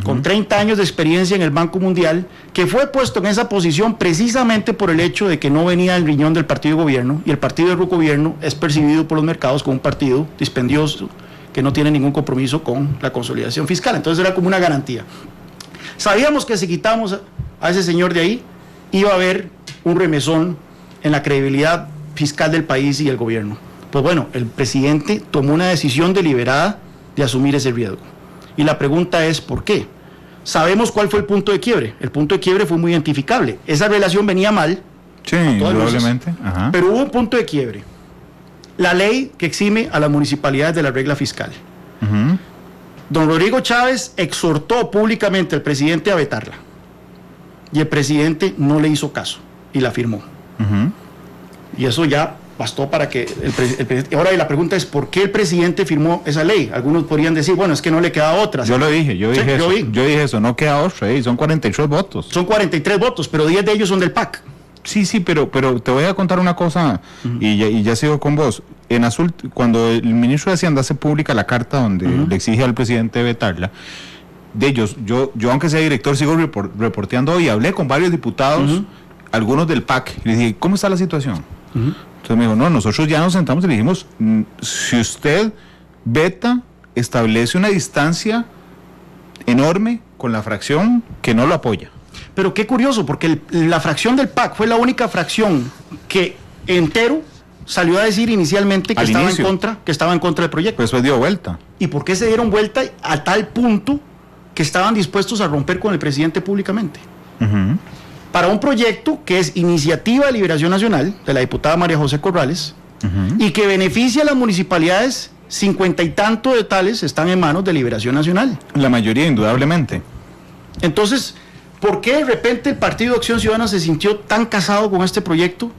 con 30 años de experiencia en el Banco Mundial, que fue puesto en esa posición precisamente por el hecho de que no venía del riñón del partido de gobierno, y el partido de gobierno es percibido por los mercados como un partido dispendioso que no tiene ningún compromiso con la consolidación fiscal. Entonces era como una garantía. Sabíamos que si quitamos a ese señor de ahí, iba a haber un remesón en la credibilidad fiscal del país y el gobierno. Pues bueno, el presidente tomó una decisión deliberada de asumir ese riesgo. Y la pregunta es, ¿por qué? Sabemos cuál fue el punto de quiebre. El punto de quiebre fue muy identificable. Esa relación venía mal. Sí, indudablemente. Ajá. Pero hubo un punto de quiebre. La ley que exime a las municipalidades de la regla fiscal. Uh-huh. Don Rodrigo Chávez exhortó públicamente al presidente a vetarla. Y el presidente no le hizo caso y la firmó. Uh-huh. Y eso ya bastó para que el presidente... Ahora la pregunta es, ¿por qué el presidente firmó esa ley? Algunos podrían decir, bueno, es que no le queda otra. Yo lo dije, yo dije eso. Vi. Yo dije eso, no queda otra, son 43 votos. Son 43 votos, pero 10 de ellos son del PAC. Sí, pero te voy a contar una cosa, uh-huh, y ya sigo con vos. En Azul, cuando el ministro de Hacienda hace pública la carta donde uh-huh, le exige al presidente vetarla, de ellos, yo aunque sea director, sigo reporteando y hablé con varios diputados, uh-huh, algunos del PAC, y les dije, ¿cómo está la situación? Uh-huh. Entonces me dijo, no, nosotros ya nos sentamos y le dijimos, si usted veta, establece una distancia enorme con la fracción que no lo apoya. Pero qué curioso, porque la fracción del PAC fue la única fracción que entero salió a decir inicialmente que estaba en contra del proyecto. Pues dio vuelta. ¿Y por qué se dieron vuelta a tal punto que estaban dispuestos a romper con el presidente públicamente? Uh-huh. Para un proyecto que es Iniciativa de Liberación Nacional, de la diputada María José Corrales, uh-huh, y que beneficia a las municipalidades, 50 y tanto de tales están en manos de Liberación Nacional. La mayoría, indudablemente. Entonces, ¿por qué de repente el Partido de Acción Ciudadana se sintió tan casado con este proyecto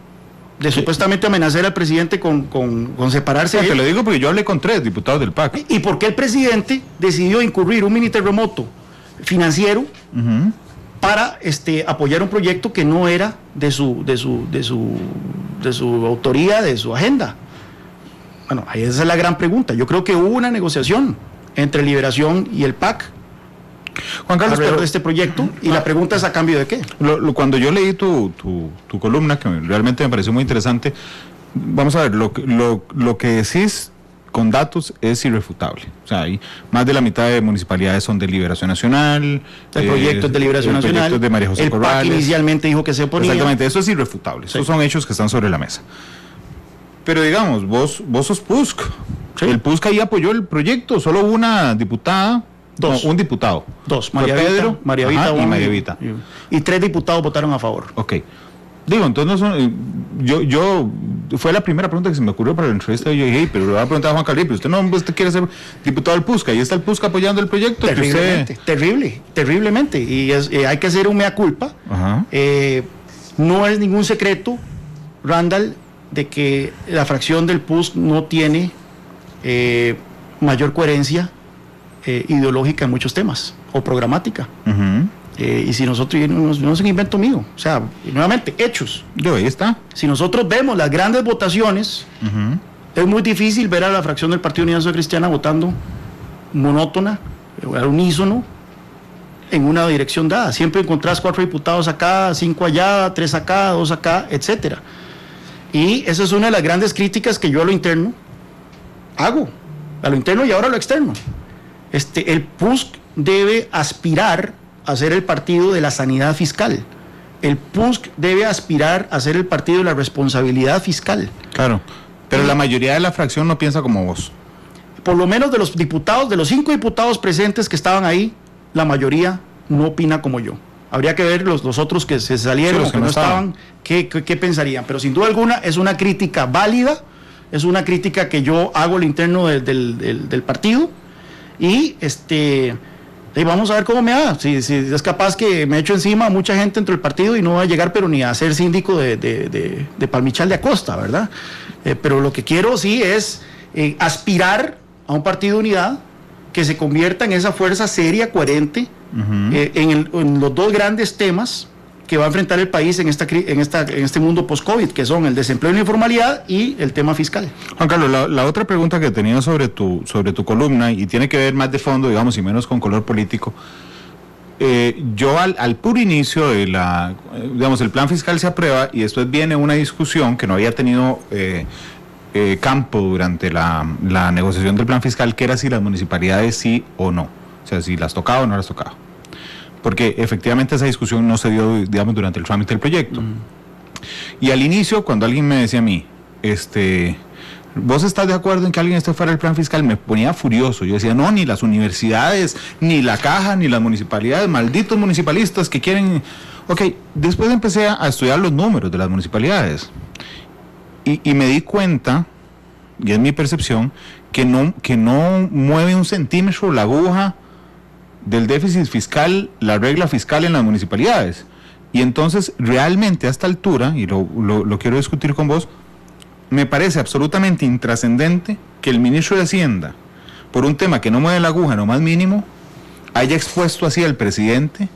de supuestamente amenazar al presidente con separarse? Te lo digo porque yo hablé con 3 diputados del PAC. ¿Y por qué el presidente decidió incurrir un mini terremoto financiero, uh-huh, para apoyar un proyecto que no era de su autoría, de su agenda? Bueno, esa es la gran pregunta. Yo creo que hubo una negociación entre Liberación y el PAC, Juan Carlos, alrededor de este proyecto, y la pregunta es, ¿a cambio de qué? Cuando yo leí tu columna, que realmente me pareció muy interesante, vamos a ver, lo que decís con datos es irrefutable. O sea, hay más de la mitad de municipalidades son de Liberación Nacional. El proyecto es de Liberación Nacional. El proyecto es de María José Corrales. El PAC inicialmente dijo que se oponía. Exactamente, eso es irrefutable. Sí. Esos son hechos que están sobre la mesa. Pero digamos, vos sos PUSC. Sí. El PUSC ahí apoyó el proyecto, solo una diputada. Un diputado. María Vita, y María Vita. Y 3 diputados votaron a favor. Ok. Digo, entonces yo fue la primera pregunta que se me ocurrió para la entrevista. Yo dije, pero le voy a preguntar a Juan Carlos, pero usted quiere ser diputado del PUSC, ahí está el PUSC apoyando el proyecto. Terriblemente. Y hay que hacer un mea culpa. No es ningún secreto, Randall, de que la fracción del PUSC no tiene mayor coherencia ideológica en muchos temas, o programática. Uh-huh. Y si nosotros, no es un invento mío, o sea, nuevamente, hechos. Ahí está. Si nosotros vemos las grandes votaciones, uh-huh, es muy difícil ver a la fracción del Partido Unidad Social Cristiana votando monótona, al unísono, en una dirección dada. Siempre encontrás 4 diputados acá, 5 allá, 3 acá, 2 acá, etcétera. Y esa es una de las grandes críticas que yo a lo interno hago, a lo interno y ahora a lo externo. El PUSC debe aspirar a ser el partido de la sanidad fiscal. El PUSC debe aspirar a ser el partido de la responsabilidad fiscal. Claro, pero la mayoría de la fracción no piensa como vos. Por lo menos de los diputados, de los 5 diputados presentes que estaban ahí, la mayoría no opina como yo. Habría que ver los otros que se salieron, sí, o que no estaban, qué pensarían. Pero sin duda alguna es una crítica válida, es una crítica que yo hago al interno del partido. Y vamos a ver cómo me da. Si es capaz que me echo encima a mucha gente dentro del partido y no va a llegar pero ni a ser síndico de Palmichal de Acosta, ¿verdad? Pero lo que quiero sí es aspirar a un partido de unidad que se convierta en esa fuerza seria, coherente, uh-huh, en los 2 grandes temas que va a enfrentar el país en este mundo post-COVID, que son el desempleo y la informalidad y el tema fiscal. Juan Carlos, la otra pregunta que tenía sobre tu columna, y tiene que ver más de fondo, digamos, y menos con color político, yo al puro inicio de el plan fiscal se aprueba y después viene una discusión que no había tenido campo durante la negociación del plan fiscal, que era si las municipalidades sí o no, o sea, si las tocaba o no las tocaba. Porque efectivamente esa discusión no se dio, digamos, durante el trámite del proyecto. Y al inicio, cuando alguien me decía a mí, ¿Vos estás de acuerdo en que alguien esté fuera del plan fiscal? Me ponía furioso. Yo decía, no, ni las universidades, ni la caja, ni las municipalidades, malditos municipalistas que quieren... Ok, después empecé a estudiar los números de las municipalidades y me di cuenta, y es mi percepción, que no mueve un centímetro la aguja del déficit fiscal, la regla fiscal en las municipalidades. Y entonces, realmente a esta altura, y lo quiero discutir con vos, me parece absolutamente intrascendente que el ministro de Hacienda, por un tema que no mueve la aguja en lo más mínimo, haya expuesto así al presidente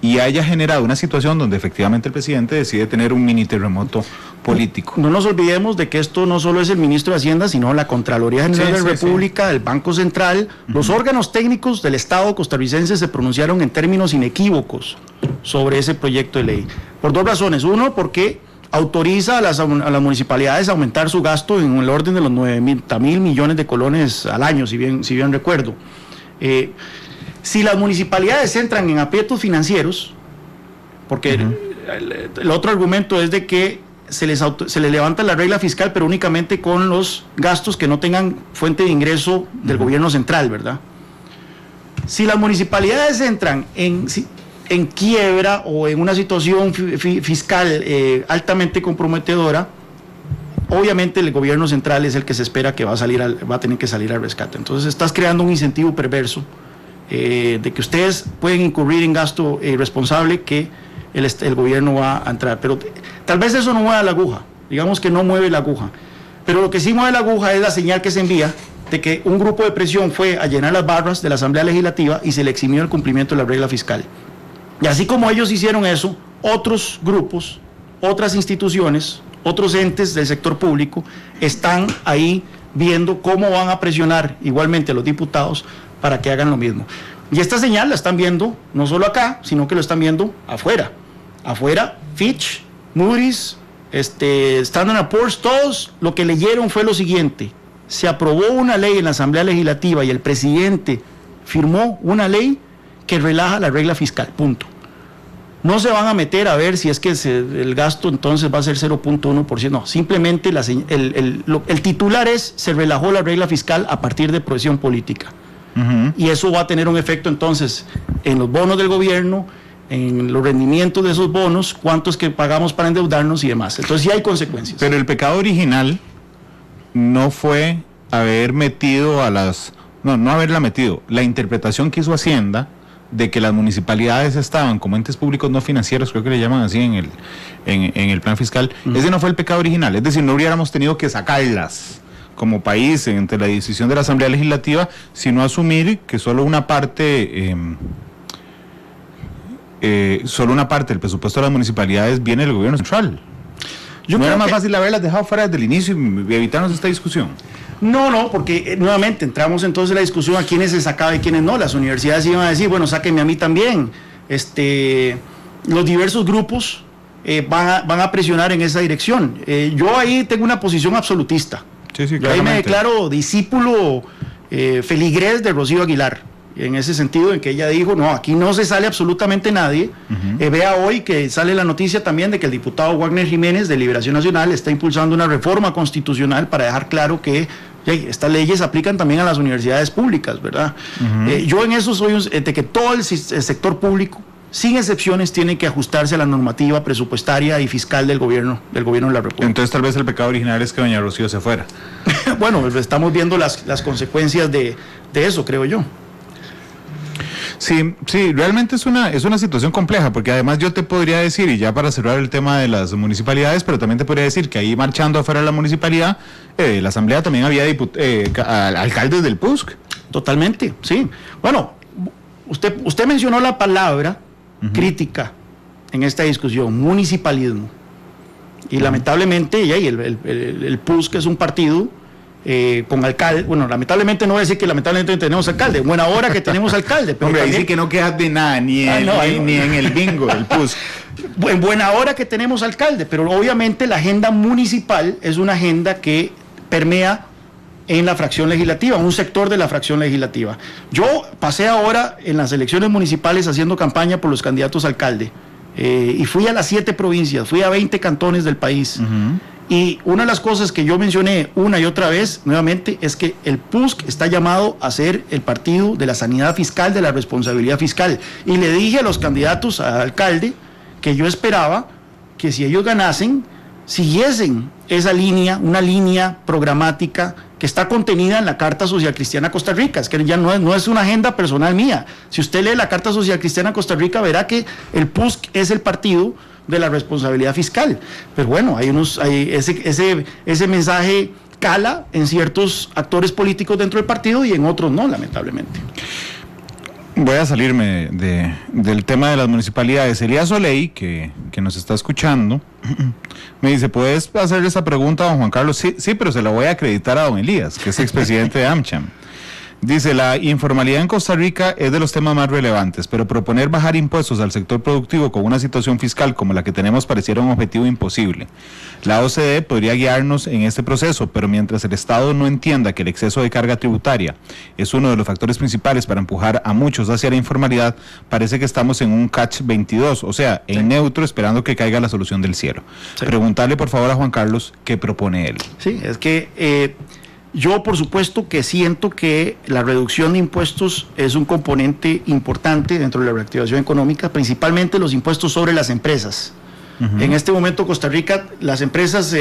y haya generado una situación donde efectivamente el presidente decide tener un mini terremoto político. No nos olvidemos de que esto no solo es el ministro de Hacienda, sino la Contraloría General de la República, el Banco Central. Los órganos técnicos del Estado costarricense se pronunciaron en términos inequívocos sobre ese proyecto de ley. Por dos razones. Uno, porque autoriza a las municipalidades a aumentar su gasto en el orden de los 90.000 millones de colones al año, si bien recuerdo. Si las municipalidades entran en aprietos financieros, porque el otro argumento es de que se les levanta la regla fiscal, pero únicamente con los gastos que no tengan fuente de ingreso del gobierno central, ¿verdad? Si las municipalidades entran en quiebra o en una situación fiscal altamente comprometedora, obviamente el gobierno central es el que se espera que va a tener que salir al rescate. Entonces estás creando un incentivo perverso de que ustedes pueden incurrir en gasto irresponsable que el gobierno va a entrar. Pero tal vez eso no mueva la aguja, digamos que no mueve la aguja. Pero lo que sí mueve la aguja es la señal que se envía de que un grupo de presión fue a llenar las barras de la Asamblea Legislativa y se le eximió el cumplimiento de la regla fiscal. Y así como ellos hicieron eso, otros grupos, otras instituciones, otros entes del sector público están ahí viendo cómo van a presionar igualmente a los diputados para que hagan lo mismo. Y esta señal la están viendo no solo acá, sino que lo están viendo afuera. Afuera, Fitch, Moody's, Standard & Poor's, todos lo que leyeron fue lo siguiente: se aprobó una ley en la Asamblea Legislativa y el presidente firmó una ley que relaja la regla fiscal, punto. No se van a meter a ver si es que el gasto entonces va a ser 0.1%, no, simplemente el titular es: se relajó la regla fiscal a partir de presión política. Y eso va a tener un efecto entonces en los bonos del gobierno, en los rendimientos de esos bonos, cuántos que pagamos para endeudarnos y demás. Entonces sí hay consecuencias. Pero el pecado original no fue haber metido no haberla metido. La interpretación que hizo Hacienda de que las municipalidades estaban como entes públicos no financieros, creo que le llaman así en el plan fiscal, ese no fue el pecado original. Es decir, no hubiéramos tenido que sacarlas como país entre la decisión de la Asamblea Legislativa, sino asumir que solo una parte del presupuesto de las municipalidades viene del gobierno central. ¿No era más fácil haberlas dejado fuera desde el inicio y evitarnos esta discusión? No, porque nuevamente entramos entonces en la discusión a quiénes se sacaba y quiénes no. Las universidades iban a decir, bueno, sáquenme a mí también. Los diversos grupos van a presionar en esa dirección. Yo ahí tengo una posición absolutista. Sí, yo ahí me declaro discípulo feligrés de Rocío Aguilar, en ese sentido en que ella dijo, no, aquí no se sale absolutamente nadie. Vea hoy que sale la noticia también de que el diputado Wagner Jiménez de Liberación Nacional está impulsando una reforma constitucional para dejar claro que estas leyes aplican también a las universidades públicas, ¿verdad? Yo en eso soy de que todo el sector público, sin excepciones, tiene que ajustarse a la normativa presupuestaria y fiscal del gobierno de la República. Entonces tal vez el pecado original es que doña Rocío se fuera. Bueno, estamos viendo las consecuencias de eso, creo yo. Sí, realmente es una situación compleja, porque además yo te podría decir, y ya para cerrar el tema de las municipalidades, pero también te podría decir que ahí marchando afuera de la municipalidad, la asamblea también había alcaldes del PUSC. Totalmente, sí. Bueno, usted mencionó la palabra crítica en esta discusión, municipalismo. Y lamentablemente, el PUSC es un partido con alcalde. Bueno, lamentablemente no voy a decir que lamentablemente tenemos alcalde, en buena hora que tenemos alcalde, pero hombre, también, ahí sí que no quedas de nada, ni en el bingo del PUSC. En buena hora que tenemos alcalde, pero obviamente la agenda municipal es una agenda que permea en la fracción legislativa, un sector de la fracción legislativa. Yo pasé ahora en las elecciones municipales haciendo campaña por los candidatos a alcalde, y fui a las 7 provincias, fui a 20 cantones del país, Y una de las cosas que yo mencioné una y otra vez, nuevamente, es que el PUSC está llamado a ser el partido de la sanidad fiscal, de la responsabilidad fiscal. Y le dije a los candidatos a alcalde que yo esperaba que si ellos ganasen, siguiesen esa línea, una línea programática que está contenida en la Carta Social Cristiana Costa Rica. Es que ya no es una agenda personal mía. Si usted lee la Carta Social Cristiana Costa Rica, verá que el PUSC es el partido de la responsabilidad fiscal. Pero bueno, ese mensaje cala en ciertos actores políticos dentro del partido y en otros no, lamentablemente. Voy a salirme del tema de las municipalidades. Elías Oley, que nos está escuchando, me dice, ¿puedes hacerle esa pregunta a don Juan Carlos? Sí, pero se la voy a acreditar a don Elías, que es expresidente de AmCham. Dice, la informalidad en Costa Rica es de los temas más relevantes, pero proponer bajar impuestos al sector productivo con una situación fiscal como la que tenemos pareciera un objetivo imposible. La OCDE podría guiarnos en este proceso, pero mientras el Estado no entienda que el exceso de carga tributaria es uno de los factores principales para empujar a muchos hacia la informalidad, parece que estamos en un catch-22, o sea, en neutro, esperando que caiga la solución del cielo. Sí. Preguntarle por favor a Juan Carlos qué propone él. Sí, es que yo, por supuesto, que siento que la reducción de impuestos es un componente importante dentro de la reactivación económica, principalmente los impuestos sobre las empresas. Uh-huh. En este momento, Costa Rica, las empresas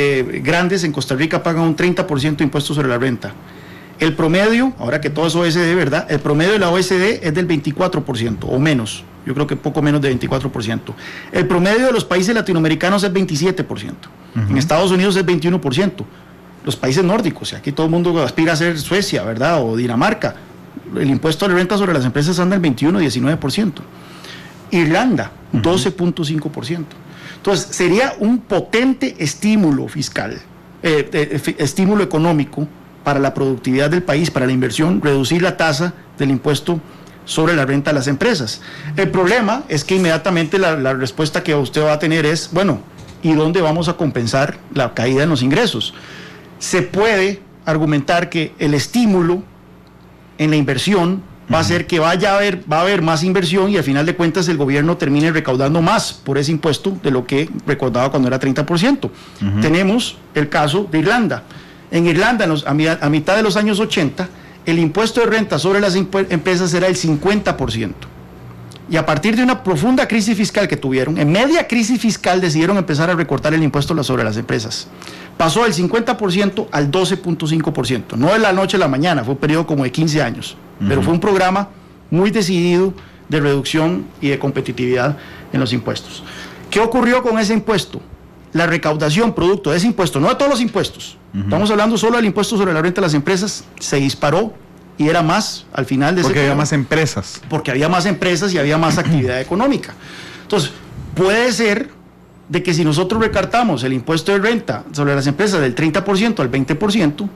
grandes en Costa Rica pagan un 30% de impuestos sobre la renta. El promedio, ahora que todo es OSD, ¿verdad? El promedio de la OSD es del 24% o menos. Yo creo que poco menos de 24%. El promedio de los países latinoamericanos es 27%. Uh-huh. En Estados Unidos es 21%. Los países nórdicos, aquí todo el mundo aspira a ser Suecia, ¿verdad? O Dinamarca. El impuesto de renta sobre las empresas anda en 21-19%. Irlanda, 12.5%. Entonces, sería un potente estímulo fiscal, estímulo económico para la productividad del país, para la inversión, reducir la tasa del impuesto sobre la renta de las empresas. El problema es que inmediatamente la respuesta que usted va a tener es, bueno, ¿y dónde vamos a compensar la caída en los ingresos? Se puede argumentar que el estímulo en la inversión va a hacer que va a haber más inversión y al final de cuentas el gobierno termine recaudando más por ese impuesto de lo que recaudaba cuando era 30%. Uh-huh. Tenemos el caso de Irlanda. En Irlanda, a mitad de los años 80, el impuesto de renta sobre las empresas era el 50%. Y a partir de una profunda crisis fiscal que tuvieron, en media crisis fiscal decidieron empezar a recortar el impuesto sobre las empresas. Pasó del 50% al 12.5%. No de la noche a la mañana, fue un periodo como de 15 años. Uh-huh. Pero fue un programa muy decidido de reducción y de competitividad en los impuestos. ¿Qué ocurrió con ese impuesto? La recaudación producto de ese impuesto, no de todos los impuestos, estamos hablando solo del impuesto sobre la renta de las empresas, se disparó y era más al final de ese Porque había más empresas. Porque había más empresas y había más actividad económica. Entonces, puede ser de que si nosotros recartamos el impuesto de renta sobre las empresas del 30% al 20%,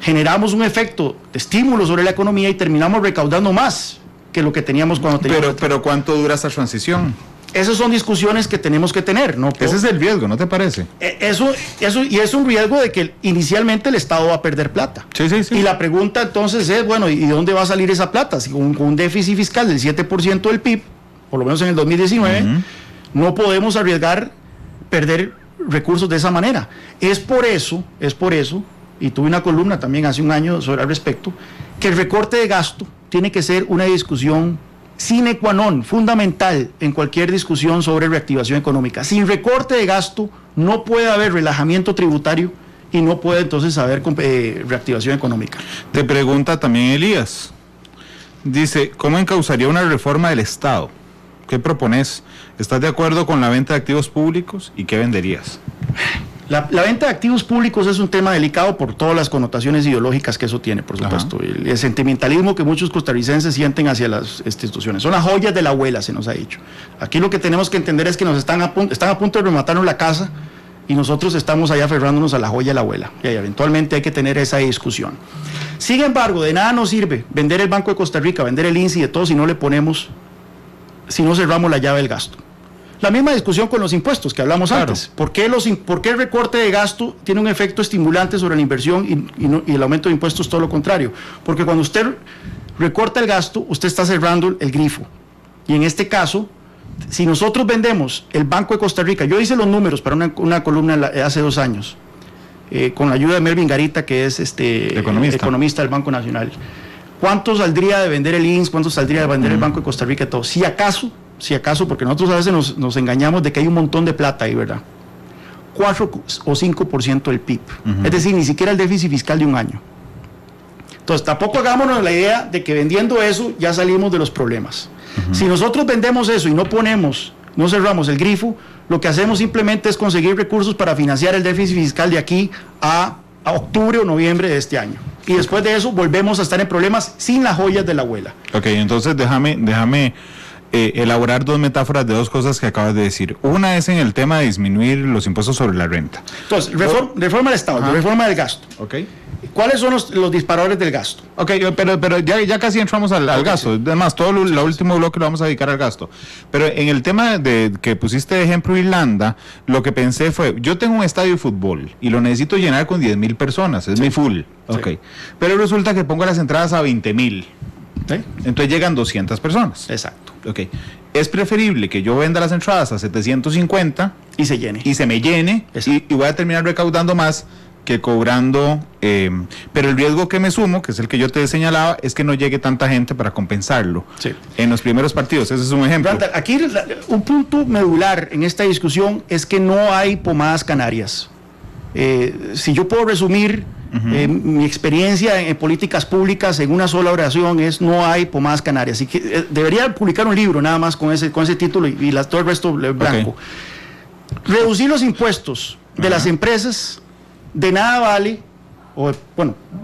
generamos un efecto de estímulo sobre la economía y terminamos recaudando más que lo que teníamos cuando teníamos... Pero ¿cuánto dura esa transición? Esas son discusiones que tenemos que tener, ¿no? Ese es el riesgo, ¿no te parece? Eso, y es un riesgo de que inicialmente el Estado va a perder plata. Sí. Y la pregunta entonces es, bueno, ¿y dónde va a salir esa plata? Si con un déficit fiscal del 7% del PIB, por lo menos en el 2019, no podemos arriesgar perder recursos de esa manera. Es por eso, y tuve una columna también hace un año sobre al respecto, que el recorte de gasto tiene que ser una discusión sine qua non, fundamental en cualquier discusión sobre reactivación económica. Sin recorte de gasto no puede haber relajamiento tributario y no puede entonces haber reactivación económica. Te pregunta también Elías, dice, ¿cómo encauzaría una reforma del Estado? ¿Qué propones? ¿Estás de acuerdo con la venta de activos públicos y qué venderías? La venta de activos públicos es un tema delicado por todas las connotaciones ideológicas que eso tiene, por supuesto. El sentimentalismo que muchos costarricenses sienten hacia las instituciones. Son las joyas de la abuela, se nos ha dicho. Aquí lo que tenemos que entender es que están a punto de rematarnos la casa y nosotros estamos allá aferrándonos a la joya de la abuela. Y eventualmente hay que tener esa discusión. Sin embargo, de nada nos sirve vender el Banco de Costa Rica, vender el INSI, de todo, si no cerramos la llave del gasto. La misma discusión con los impuestos que hablamos antes. ¿Por qué el recorte de gasto tiene un efecto estimulante sobre la inversión y el aumento de impuestos todo lo contrario? Porque cuando usted recorta el gasto, usted está cerrando el grifo. Y en este caso, si nosotros vendemos el Banco de Costa Rica, yo hice los números para una columna hace 2 años, con la ayuda de Melvin Garita, que es economista del Banco Nacional. ¿Cuánto saldría de vender el INS? ¿Cuánto saldría de vender el Banco de Costa Rica y todo? Si acaso, porque nosotros a veces nos engañamos de que hay un montón de plata ahí, ¿verdad? 4 o 5% del PIB. Es decir, ni siquiera el déficit fiscal de un año. Entonces, tampoco hagámonos la idea de que vendiendo eso ya salimos de los problemas. Si nosotros vendemos eso y no cerramos el grifo, lo que hacemos simplemente es conseguir recursos para financiar el déficit fiscal de aquí a octubre o noviembre de este año. Y después de eso volvemos a estar en problemas sin las joyas de la abuela. Ok, entonces déjame elaborar dos metáforas de dos cosas que acabas de decir. Una es en el tema de disminuir los impuestos sobre la renta. Entonces, reforma del Estado, reforma del gasto. Ok. ¿Cuáles son los disparadores del gasto? Ok, pero ya casi entramos al gasto. Además, todo el último bloque lo vamos a dedicar al gasto. Pero en el tema de que pusiste de ejemplo Irlanda, lo que pensé fue, yo tengo un estadio de fútbol y lo necesito llenar con 10,000 personas, es mi full. Ok. Sí. Pero resulta que pongo las entradas a 20,000. ¿Sí? Entonces llegan 200 personas. Exacto. Ok. Es preferible que yo venda las entradas a 750 y se llene. Y se me llene y voy a terminar recaudando más que cobrando, pero el riesgo que me sumo, que es el que yo te señalaba, es que no llegue tanta gente para compensarlo en los primeros partidos. Ese es un ejemplo. Aquí un punto medular en esta discusión es que no hay pomadas canarias. Si yo puedo resumir mi experiencia en políticas públicas en una sola oración, es no hay pomadas canarias. Así que debería publicar un libro nada más con ese título y todo el resto blanco. Reducir los impuestos de las empresas de nada vale,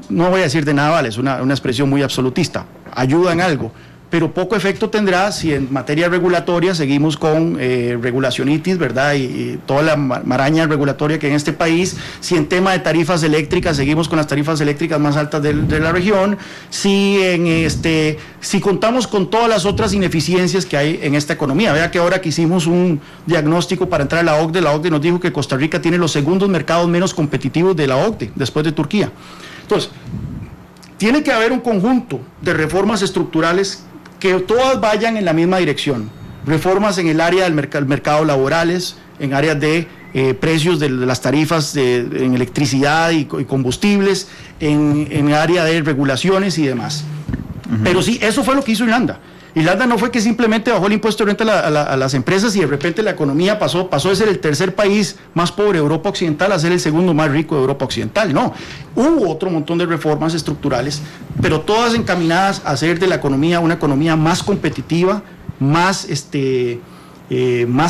no voy a decir de nada vale, es una expresión muy absolutista, ayuda en algo, pero poco efecto tendrá si en materia regulatoria seguimos con regulacionitis, ¿verdad? Y toda la maraña regulatoria que hay en este país, si en tema de tarifas eléctricas seguimos con las tarifas eléctricas más altas de la región, si contamos con todas las otras ineficiencias que hay en esta economía. Vea que ahora que hicimos un diagnóstico para entrar a la OCDE nos dijo que Costa Rica tiene los segundos mercados menos competitivos de la OCDE, después de Turquía. Entonces, tiene que haber un conjunto de reformas estructurales que todas vayan en la misma dirección. Reformas en el área del mercado laborales, en áreas de precios de las tarifas en electricidad y combustibles, en área de regulaciones y demás. Pero sí, eso fue lo que hizo Irlanda. Irlanda no fue que simplemente bajó el impuesto de renta a las empresas y de repente la economía pasó de ser el tercer país más pobre de Europa Occidental a ser el segundo más rico de Europa Occidental. No, hubo otro montón de reformas estructurales, pero todas encaminadas a hacer de la economía una economía más competitiva, más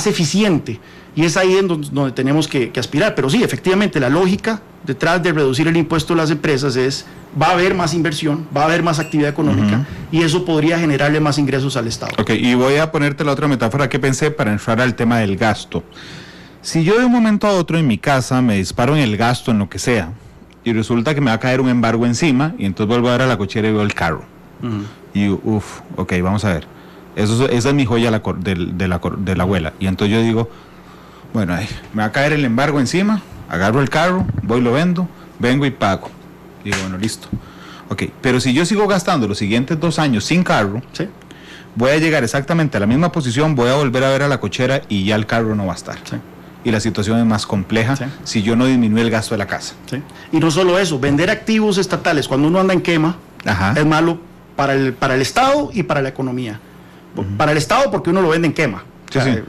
eficiente. Y es ahí en donde tenemos que aspirar. Pero sí, efectivamente, la lógica detrás de reducir el impuesto a las empresas es, va a haber más inversión, va a haber más actividad económica, y eso podría generarle más ingresos al Estado. Ok, y voy a ponerte la otra metáfora que pensé para entrar al tema del gasto. Si yo de un momento a otro en mi casa me disparo en el gasto, en lo que sea, y resulta que me va a caer un embargo encima, y entonces vuelvo a ver a la cochera y veo el carro. Y ok, vamos a ver. Esa es mi joya de la abuela. Y entonces yo digo, bueno, me va a caer el embargo encima, agarro el carro, voy, lo vendo, vengo y pago. Digo, bueno, listo. Ok, pero si yo sigo gastando los siguientes 2 años sin carro, voy a llegar exactamente a la misma posición, voy a volver a ver a la cochera y ya el carro no va a estar. Y la situación es más compleja si yo no disminuyo el gasto de la casa. Y no solo eso, vender activos estatales cuando uno anda en quema es malo para el Estado y para la economía. Para el Estado porque uno lo vende en quema.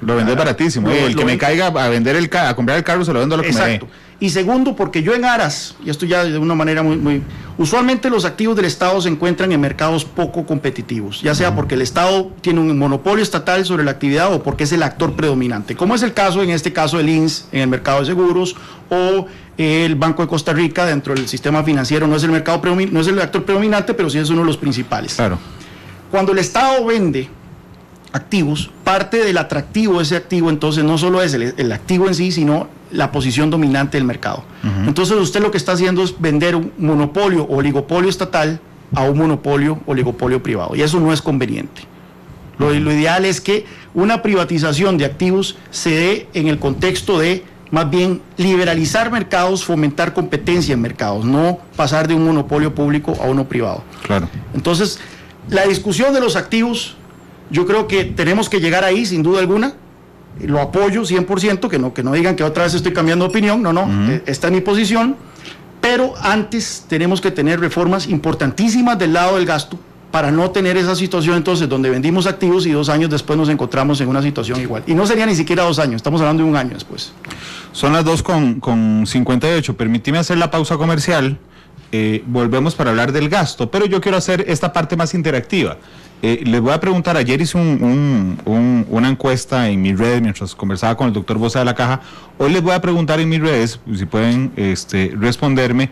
Lo vende baratísimo. El que me caiga a comprar el carro se lo vendo a lo que me dé. Y segundo, porque yo en aras, y esto ya de una manera muy... Usualmente los activos del Estado se encuentran en mercados poco competitivos, ya sea porque el Estado tiene un monopolio estatal sobre la actividad o porque es el actor predominante, como es el caso, en este caso, del INS en el mercado de seguros, o el Banco de Costa Rica dentro del sistema financiero. No es el actor predominante, pero sí es uno de los principales. Claro. Cuando el Estado vende activos, parte del atractivo de ese activo entonces no solo es el activo en sí, sino la posición dominante del mercado. Entonces usted lo que está haciendo es vender un monopolio o oligopolio estatal a un monopolio o oligopolio privado, y eso no es conveniente. Lo ideal es que una privatización de activos se dé en el contexto de más bien liberalizar mercados, fomentar competencia en mercados, no pasar de un monopolio público a uno privado. Claro. Entonces, la discusión de los activos, yo creo que tenemos que llegar ahí sin duda alguna, lo apoyo 100%, que no digan que otra vez estoy cambiando de opinión, esta es mi posición, pero antes tenemos que tener reformas importantísimas del lado del gasto para no tener esa situación entonces donde vendimos activos y 2 años después nos encontramos en una situación igual. Y no sería ni siquiera 2 años, estamos hablando de 1 año después. Son las 2:58, permíteme hacer la pausa comercial, volvemos para hablar del gasto, pero yo quiero hacer esta parte más interactiva. Les voy a preguntar, ayer hice una encuesta en mis redes mientras conversaba con el doctor Bosa de la Caja. Hoy les voy a preguntar en mis redes, si pueden responderme,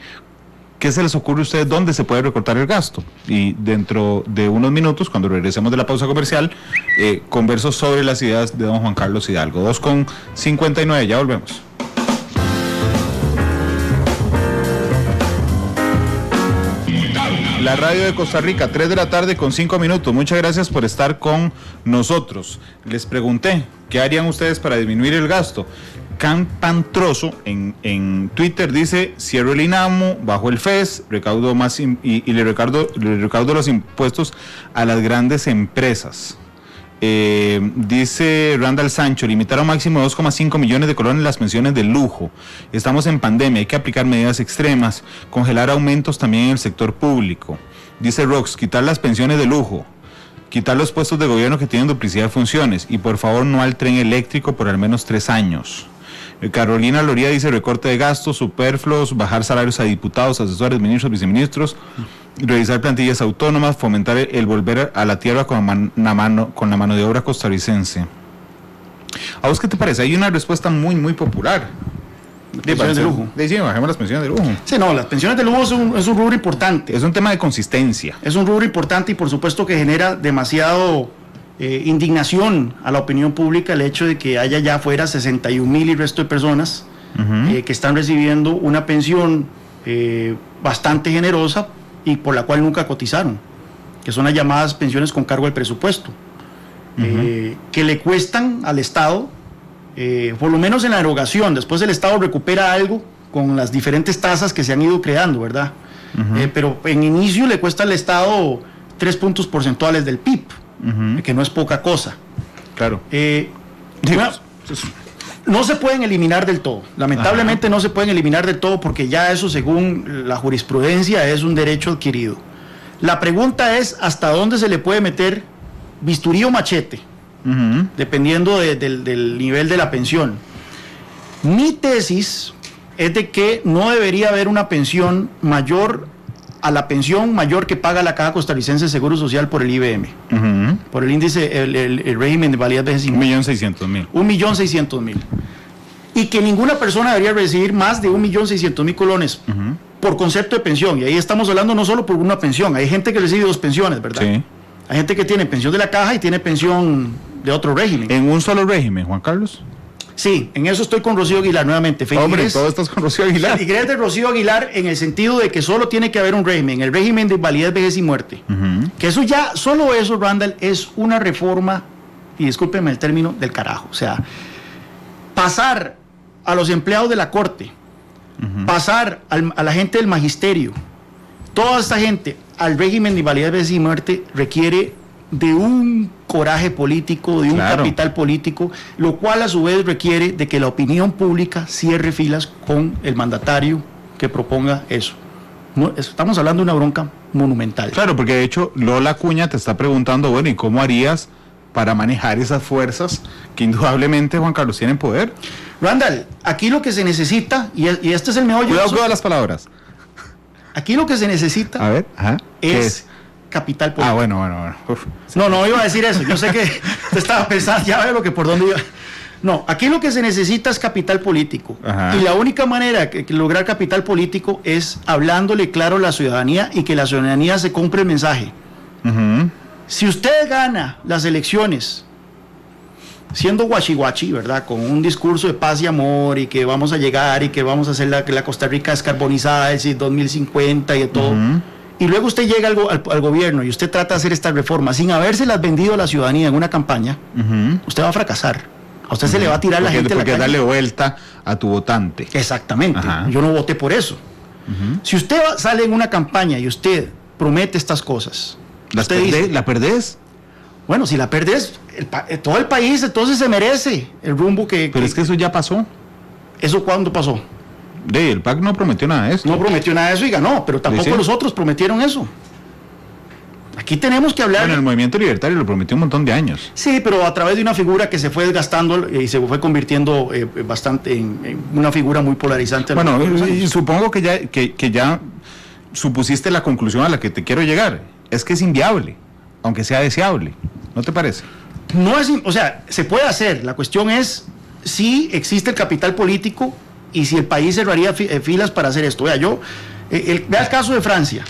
¿qué se les ocurre a ustedes dónde se puede recortar el gasto? Y dentro de unos minutos, cuando regresemos de la pausa comercial, converso sobre las ideas de don Juan Carlos Hidalgo. 2:59, ya volvemos. La radio de Costa Rica, 3 de la tarde con 5 minutos. Muchas gracias por estar con nosotros. Les pregunté, ¿qué harían ustedes para disminuir el gasto? Campantroso en Twitter dice: cierro el INAMO, bajo el FES, recaudo más y le recaudo los impuestos a las grandes empresas. Dice Randall Sancho: limitar a un máximo de 2,5 millones de colones las pensiones de lujo. Estamos en pandemia, hay que aplicar medidas extremas, congelar aumentos también en el sector público. Dice Rox: quitar las pensiones de lujo, quitar los puestos de gobierno que tienen duplicidad de funciones y por favor no al tren eléctrico por al menos 3 años. Carolina Loría dice: recorte de gastos superfluos, bajar salarios a diputados, asesores, ministros, viceministros, revisar plantillas autónomas, fomentar el volver a la tierra con la mano de obra costarricense. ¿A vos qué te parece? Hay una respuesta muy, muy popular. Pensiones de lujo. Sí, bajemos las pensiones de lujo. Sí, no, las pensiones de lujo es un rubro importante. Es un tema de consistencia. Es un rubro importante y por supuesto que genera demasiado indignación a la opinión pública el hecho de que haya ya afuera 61,000 y resto de personas que están recibiendo una pensión bastante generosa y por la cual nunca cotizaron, que son las llamadas pensiones con cargo al presupuesto, que le cuestan al Estado, por lo menos en la erogación. Después el Estado recupera algo con las diferentes tasas que se han ido creando, ¿verdad? Pero en inicio le cuesta al Estado 3 puntos porcentuales del PIB, que no es poca cosa. Claro. No se pueden eliminar del todo, lamentablemente no se pueden eliminar del todo porque ya eso, según la jurisprudencia, es un derecho adquirido. La pregunta es hasta dónde se le puede meter bisturí o machete, dependiendo del nivel de la pensión. Mi tesis es de que no debería haber una pensión mayor a la pensión mayor que paga la Caja Costarricense de Seguro Social por el IBM, por el índice, el régimen de validez vejez. 1.600.000. 1.600.000. Y que ninguna persona debería recibir más de 1.600.000 colones por concepto de pensión. Y ahí estamos hablando no solo por una pensión, hay gente que recibe 2 pensiones, ¿verdad? Sí. Hay gente que tiene pensión de la Caja y tiene pensión de otro régimen. ¿En un solo régimen, Juan Carlos? Sí, en eso estoy con Rocío Aguilar nuevamente. Hombre, todo estás con Rocío Aguilar. Feligrés de Rocío Aguilar en el sentido de que solo tiene que haber un régimen, el régimen de invalidez, vejez y muerte. Que eso ya, solo eso, Randall, es una reforma, y discúlpenme el término, del carajo. O sea, pasar a los empleados de la Corte, pasar a la gente del magisterio, toda esta gente al régimen de invalidez, vejez y muerte requiere de un coraje político, de un capital político, lo cual a su vez requiere de que la opinión pública cierre filas con el mandatario que proponga eso. No, estamos hablando de una bronca monumental. Claro, porque de hecho Lola Acuña te está preguntando, bueno, ¿y cómo harías para manejar esas fuerzas que indudablemente, Juan Carlos, tienen poder? Randall, aquí lo que se necesita, y este es el meollo... Cuidado las palabras. Aquí lo que se necesita a ver, es capital político. Bueno. Uf. No iba a decir eso. Yo sé que te estaba pensando, ya veo por dónde iba. No, aquí lo que se necesita es capital político. Y la única manera de lograr capital político es hablándole claro a la ciudadanía y que la ciudadanía se compre el mensaje. Si usted gana las elecciones siendo guachi, ¿verdad? Con un discurso de paz y amor y que vamos a llegar y que vamos a hacer la Costa Rica descarbonizada el 2050 y de todo. Y luego usted llega al gobierno y usted trata de hacer estas reformas sin habérselas vendido a la ciudadanía en una campaña, usted va a fracasar. A usted se le va a tirar la gente a la calle. Porque darle vuelta a tu votante. Exactamente. Yo no voté por eso. Si usted sale en una campaña y usted promete estas cosas, ¿la perdés? Bueno, si la perdes, todo el país entonces se merece el rumbo que... Pero es que eso ya pasó. ¿Eso cuándo pasó? El PAC no prometió nada de eso. No prometió nada de eso y ganó, pero tampoco los otros prometieron eso. Aquí tenemos que hablar... Bueno, el movimiento libertario lo prometió un montón de años. Sí, pero a través de una figura que se fue desgastando y se fue convirtiendo bastante en una figura muy polarizante. Bueno, y supongo que ya supusiste la conclusión a la que te quiero llegar. Es que es inviable, aunque sea deseable. ¿No te parece? No es, o sea, se puede hacer. La cuestión es si existe el capital político y si el país cerraría filas para hacer esto. Vea, vea el caso de Francia.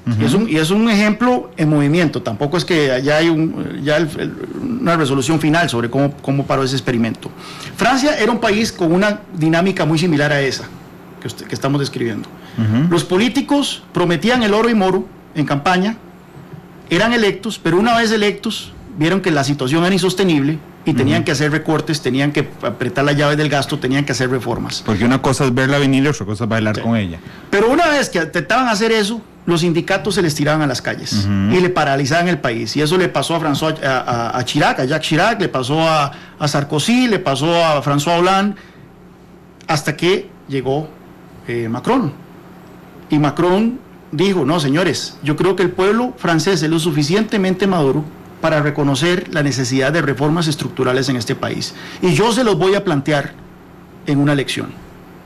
Uh-huh. Y es un ejemplo en movimiento. Tampoco es que ya hay una resolución final sobre cómo paró ese experimento. Francia era un país con una dinámica muy similar a esa que estamos describiendo. Uh-huh. Los políticos prometían el oro y moro en campaña, eran electos, pero una vez electos vieron que la situación era insostenible y tenían que hacer recortes, tenían que apretar las llaves del gasto, tenían que hacer reformas. Porque una cosa es verla venir y otra cosa es bailar con ella. Pero una vez que intentaban hacer eso, los sindicatos se les tiraban a las calles y le paralizaban el país. Y eso le pasó a Chirac, a Jacques Chirac, le pasó a Sarkozy, le pasó a François Hollande, hasta que llegó Macron. Y Macron dijo, no señores, yo creo que el pueblo francés es lo suficientemente maduro para reconocer la necesidad de reformas estructurales en este país. Y yo se los voy a plantear en una elección.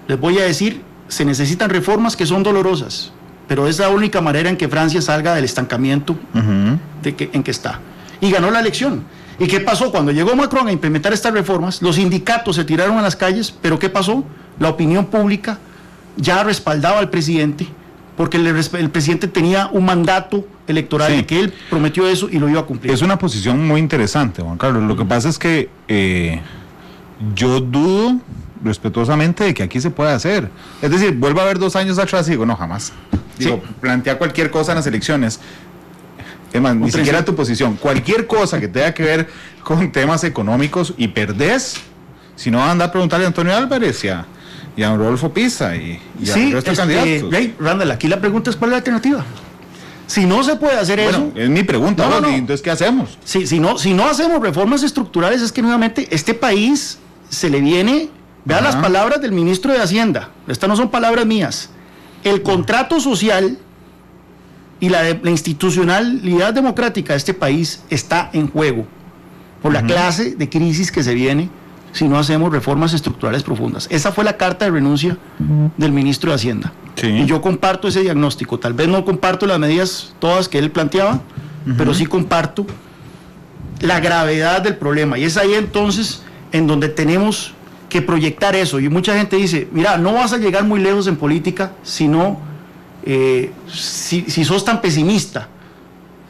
Les voy a decir, se necesitan reformas que son dolorosas, pero es la única manera en que Francia salga del estancamiento en que está. Y ganó la elección. ¿Y qué pasó? Cuando llegó Macron a implementar estas reformas, los sindicatos se tiraron a las calles, pero ¿qué pasó? La opinión pública ya respaldaba al presidente, porque el presidente tenía un mandato electoral de que él prometió eso y lo iba a cumplir. Es una posición muy interesante, Juan Carlos. Lo que pasa es que yo dudo respetuosamente de que aquí se pueda hacer. Es decir, vuelvo a ver 2 años atrás y digo, no, jamás. Digo, plantea cualquier cosa en las elecciones. Es más, ni siquiera tu posición. Cualquier cosa que tenga que ver con temas económicos y perdés, si no van a andar a preguntarle a Antonio Álvarez y a Rodolfo Pisa y a los restos candidatos. Randall, aquí la pregunta es ¿cuál es la alternativa? Si no se puede hacer eso... es mi pregunta, no. Entonces, ¿qué hacemos? Si no hacemos reformas estructurales, es que nuevamente este país se le viene... Vea las palabras del ministro de Hacienda. Estas no son palabras mías. El contrato social y la institucionalidad democrática de este país está en juego por la clase de crisis que se viene si no hacemos reformas estructurales profundas. Esa fue la carta de renuncia del ministro de Hacienda. Sí. Y yo comparto ese diagnóstico. Tal vez no comparto las medidas todas que él planteaba, pero sí comparto la gravedad del problema. Y es ahí entonces en donde tenemos que proyectar eso. Y mucha gente dice, mira, no vas a llegar muy lejos en política si sos tan pesimista.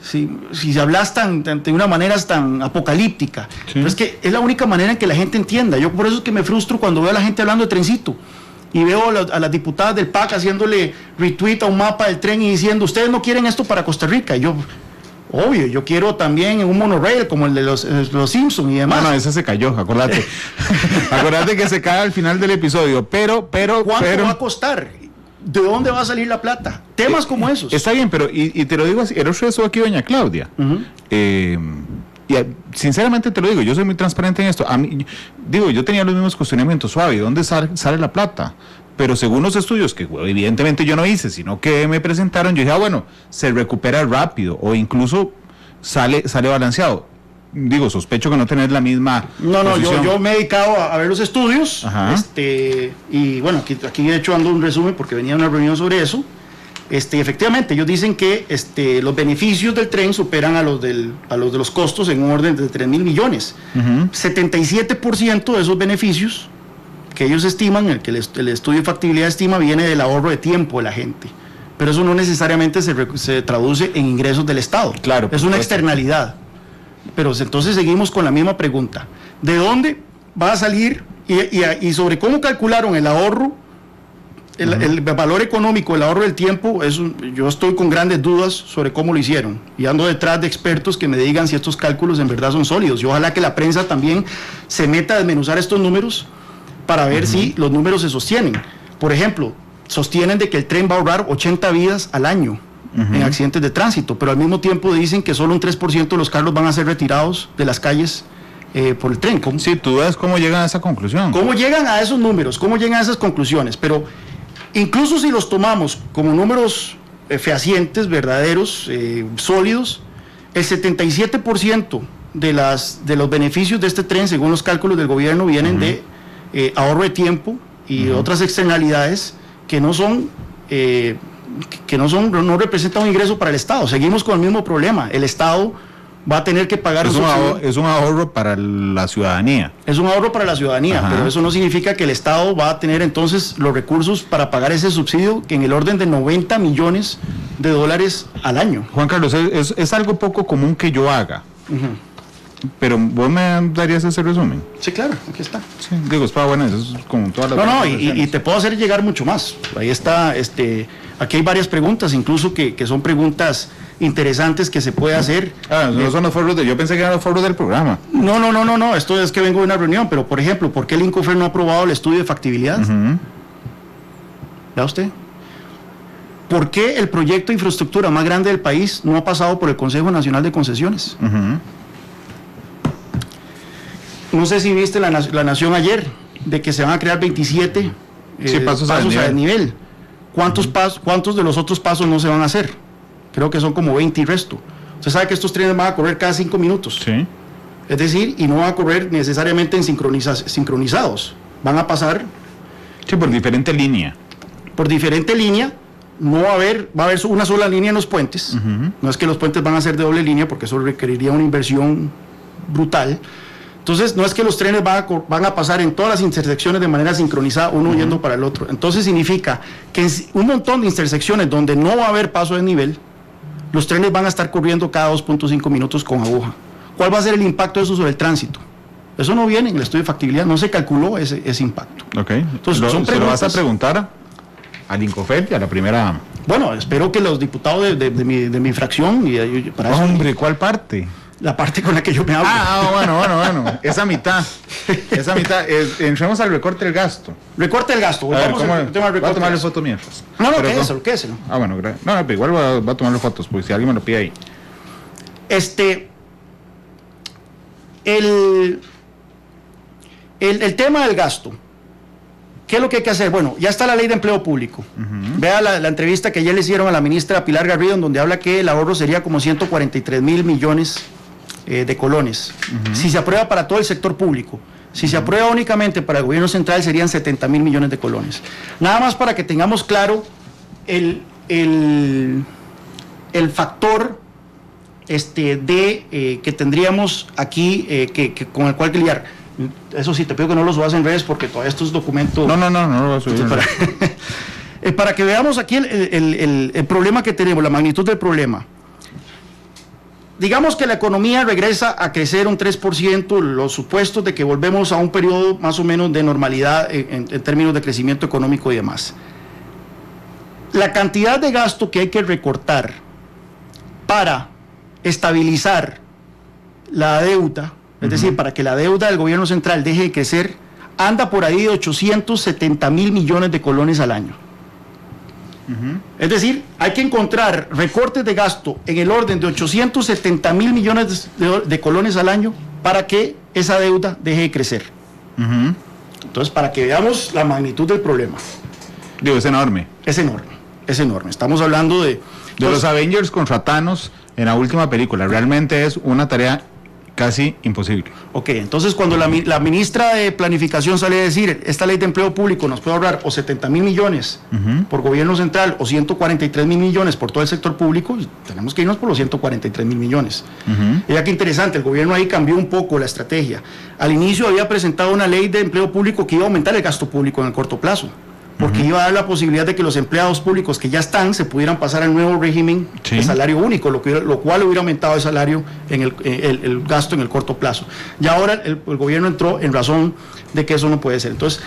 Si hablas de una manera tan apocalíptica. Pero es que es la única manera en que la gente entienda. Yo por eso es que me frustro cuando veo a la gente hablando de trencito y veo a las diputadas del PAC haciéndole retweet a un mapa del tren y diciendo, ustedes no quieren esto para Costa Rica. Y yo, obvio, yo quiero también un monorail como el de los Simpsons y demás. No, ese se cayó, acordate. Acordate que se cae al final del episodio. Pero ¿cuánto va a costar? ¿De dónde va a salir la plata? Temas como esos. Está bien, pero y te lo digo así, el otro eso aquí doña Claudia. Sinceramente te lo digo, yo soy muy transparente en esto. A mí, yo tenía los mismos cuestionamientos, suave, ¿dónde sale la plata? Pero según los estudios, que evidentemente yo no hice, sino que me presentaron, yo dije, bueno, se recupera rápido o incluso sale balanceado. Sospecho que no tener la misma posición. Yo me he dedicado a ver los estudios, y bueno, aquí de hecho ando un resumen porque venía una reunión sobre eso. Efectivamente, ellos dicen que los beneficios del tren superan a los de los costos en un orden de 3.000 millones. 77% de esos beneficios que ellos estiman, el estudio de factibilidad estima, viene del ahorro de tiempo de la gente. Pero eso no necesariamente se traduce en ingresos del Estado. Claro, es una externalidad. Pero entonces seguimos con la misma pregunta. ¿De dónde va a salir? Y sobre cómo calcularon el ahorro, el valor económico, el ahorro del tiempo, yo estoy con grandes dudas sobre cómo lo hicieron. Y ando detrás de expertos que me digan si estos cálculos en verdad son sólidos. Y ojalá que la prensa también se meta a desmenuzar estos números para ver si los números se sostienen. Por ejemplo, sostienen de que el tren va a ahorrar 80 vidas al año. en accidentes de tránsito, pero al mismo tiempo dicen que solo un 3% de los carros van a ser retirados de las calles por el tren. Sí, tú ves cómo llegan a esa conclusión. ¿Cómo llegan a esos números? ¿Cómo llegan a esas conclusiones? Pero incluso si los tomamos como números fehacientes, verdaderos, sólidos, el 77% de los beneficios de este tren, según los cálculos del gobierno, vienen de ahorro de tiempo y otras externalidades que no representan un ingreso para el Estado. Seguimos con el mismo problema. El Estado va a tener que pagar es un ahorro para la ciudadanía. Es un ahorro para la ciudadanía, pero eso no significa que el Estado va a tener entonces los recursos para pagar ese subsidio, que en el orden de $90 millones al año. Juan Carlos, es algo poco común que yo haga. Pero vos me darías ese resumen. Sí, claro, aquí está. Sí, digo, es para bueno, eso es como todas las... No, y te puedo hacer llegar mucho más. Ahí está, aquí hay varias preguntas, incluso que son preguntas interesantes que se puede hacer. No son los foros yo pensé que eran los foros del programa. No, esto es que vengo de una reunión, pero por ejemplo, ¿por qué el INCOFER no ha aprobado el estudio de factibilidad? ¿Ya usted? ¿Por qué el proyecto de infraestructura más grande del país no ha pasado por el Consejo Nacional de Concesiones? No sé si viste la Nación ayer, de que se van a crear 27 pasos a desnivel. ¿Cuántos de los otros pasos no se van a hacer? Creo que son como 20 y resto. Usted sabe que estos trenes van a correr cada 5 minutos. Sí. Es decir, y no van a correr necesariamente en sincronizados. Van a pasar... Sí, por diferente línea. Por diferente línea. No va a haber una sola línea en los puentes. No es que los puentes van a ser de doble línea, porque eso requeriría una inversión brutal. Entonces, no es que los trenes van a pasar en todas las intersecciones de manera sincronizada, uno yendo para el otro. Entonces, significa que en un montón de intersecciones donde no va a haber paso de nivel, los trenes van a estar corriendo cada 2.5 minutos con aguja. ¿Cuál va a ser el impacto de eso sobre el tránsito? Eso no viene en el estudio de factibilidad, no se calculó ese impacto. Ok. Entonces, ¿Se lo vas a preguntar al INCOFER y a la primera dama? Bueno, espero que los diputados de mi fracción... Hombre, ¿cuál parte? La parte con la que yo me hablo. Bueno. Esa mitad. Entremos al recorte del gasto. Recorte del gasto. ¿Va a tomarle fotos mientras? No, quédeselo. Bueno, no, pero igual va a tomarle fotos, porque si alguien me lo pide ahí. El tema del gasto. ¿Qué es lo que hay que hacer? Bueno, ya está la ley de empleo público. Vea la entrevista que ayer le hicieron a la ministra Pilar Garrido, en donde habla que el ahorro sería como 143.000 millones de colones. Si se aprueba para todo el sector público. Si se aprueba únicamente para el gobierno central, serían 70.000 millones de colones. Nada más para que tengamos claro el factor que tendríamos aquí, con el cual lidiar. Eso sí, te pido que no lo subas en redes porque todavía estos documentos... No lo voy a subir. Para que veamos aquí el problema que tenemos, la magnitud del problema. Digamos que la economía regresa a crecer un 3%, los supuestos de que volvemos a un periodo más o menos de normalidad en términos de crecimiento económico y demás. La cantidad de gasto que hay que recortar para estabilizar la deuda, es decir, para que la deuda del gobierno central deje de crecer, anda por ahí de 870.000 millones de colones al año. Es decir, hay que encontrar recortes de gasto en el orden de 870.000 millones de colones al año para que esa deuda deje de crecer. Entonces, para que veamos la magnitud del problema. Digo, es enorme. Es enorme. Estamos hablando de los Avengers contra Thanos en la última película. Realmente es una tarea casi imposible. Ok, entonces cuando la ministra de Planificación sale a decir, esta ley de empleo público nos puede ahorrar o 70.000 millones por gobierno central o 143.000 millones por todo el sector público, tenemos que irnos por los 143.000 millones. Ya que interesante, el gobierno ahí cambió un poco la estrategia. Al inicio había presentado una ley de empleo público que iba a aumentar el gasto público en el corto plazo, porque iba a dar la posibilidad de que los empleados públicos que ya están se pudieran pasar al nuevo régimen de salario único, lo cual hubiera aumentado el salario en el gasto en el corto plazo. Y ahora el gobierno entró en razón de que eso no puede ser. Entonces,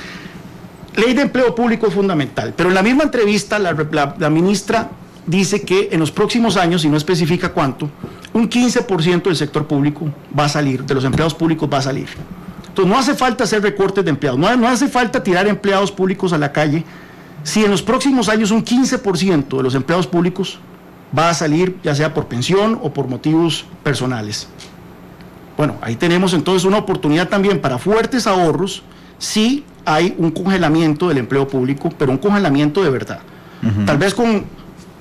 ley de empleo público es fundamental, pero en la misma entrevista la ministra dice que en los próximos años, y no especifica cuánto, un 15% del sector público va a salir, de los empleados públicos va a salir. Entonces no hace falta hacer recortes de empleados, no hace falta tirar empleados públicos a la calle, si en los próximos años un 15% de los empleados públicos va a salir ya sea por pensión o por motivos personales. Bueno, ahí tenemos entonces una oportunidad también para fuertes ahorros si hay un congelamiento del empleo público, pero un congelamiento de verdad. Tal vez con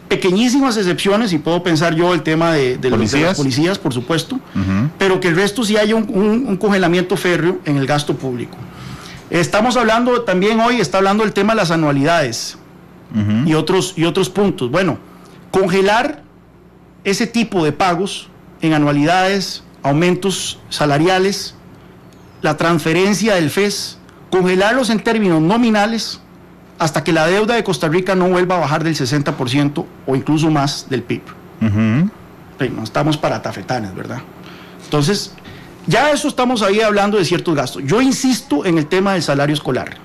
pequeñísimas excepciones, y puedo pensar yo el tema de las policías, por supuesto, pero que el resto sí haya un congelamiento férreo en el gasto público. Estamos hablando también hoy, está hablando el tema de las anualidades y otros puntos. Bueno, congelar ese tipo de pagos en anualidades, aumentos salariales, la transferencia del FES, congelarlos en términos nominales hasta que la deuda de Costa Rica no vuelva a bajar del 60% o incluso más del PIB. No estamos para tafetanes, ¿verdad? Entonces, ya eso estamos ahí hablando de ciertos gastos. Yo insisto en el tema del salario escolar.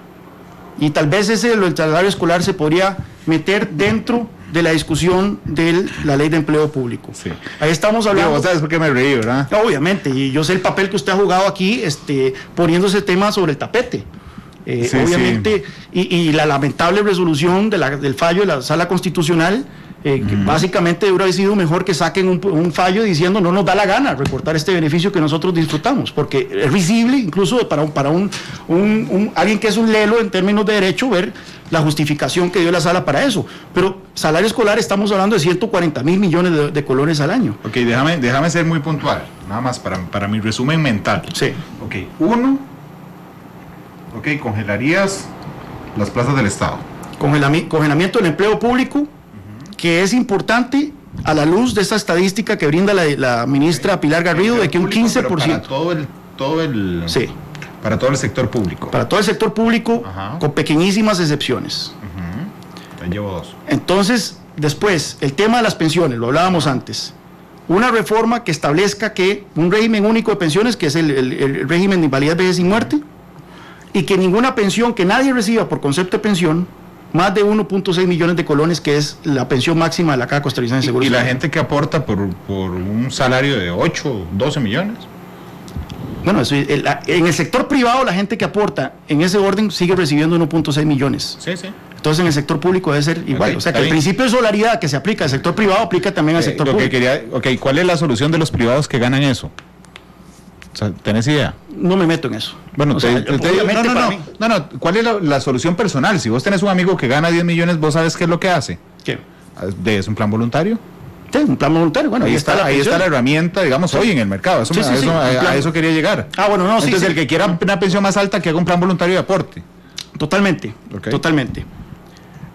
Y tal vez el salario escolar se podría meter dentro de la discusión de la ley de empleo público. Sí. Ahí estamos hablando... Vos sabes por qué me reí, ¿verdad? Obviamente, y yo sé el papel que usted ha jugado aquí poniendo ese tema sobre el tapete. Sí, obviamente, sí. Y la lamentable resolución del fallo de la Sala Constitucional, que básicamente hubiera sido mejor que saquen un fallo diciendo no nos da la gana recortar este beneficio que nosotros disfrutamos, porque es visible incluso para alguien que es un lelo en términos de derecho ver la justificación que dio la Sala para eso. Pero salario escolar estamos hablando de 140,000 millones de colones al año. Ok, déjame ser muy puntual, nada más para mi resumen mental. Sí. Ok, congelarías las plazas del Estado. Congelamiento del empleo público, que es importante a la luz de esa estadística que brinda la ministra Pilar Garrido de que un 15%. Para sí. Para todo el sector público. Para todo el sector público, con pequeñísimas excepciones. Ahí llevo dos. Entonces, después, el tema de las pensiones, lo hablábamos antes. Una reforma que establezca que un régimen único de pensiones, que es el régimen de invalidez, vejez y muerte, y que ninguna pensión que nadie reciba por concepto de pensión, más de 1.6 millones de colones, que es la pensión máxima de la Caja Costarricense de Seguro Social. ¿Y la gente que aporta por un salario de 8, 12 millones? Bueno, en el sector privado la gente que aporta en ese orden sigue recibiendo 1.6 millones. Sí. Entonces en el sector público debe ser igual. O sea que el principio de solidaridad que se aplica al sector privado aplica también al sector público. ¿Cuál es la solución de los privados que ganan eso? O sea, ¿tenés idea? No me meto en eso. Bueno, no. ¿Cuál es la solución personal? Si vos tenés un amigo que gana 10 millones, ¿vos sabes qué es lo que hace? ¿Qué? ¿Es un plan voluntario? Sí, un plan voluntario. Bueno, ahí está la herramienta, digamos, hoy en el mercado. A eso quería llegar. Bueno, no, entonces el que quiera una pensión más alta, que haga un plan voluntario de aporte. Totalmente.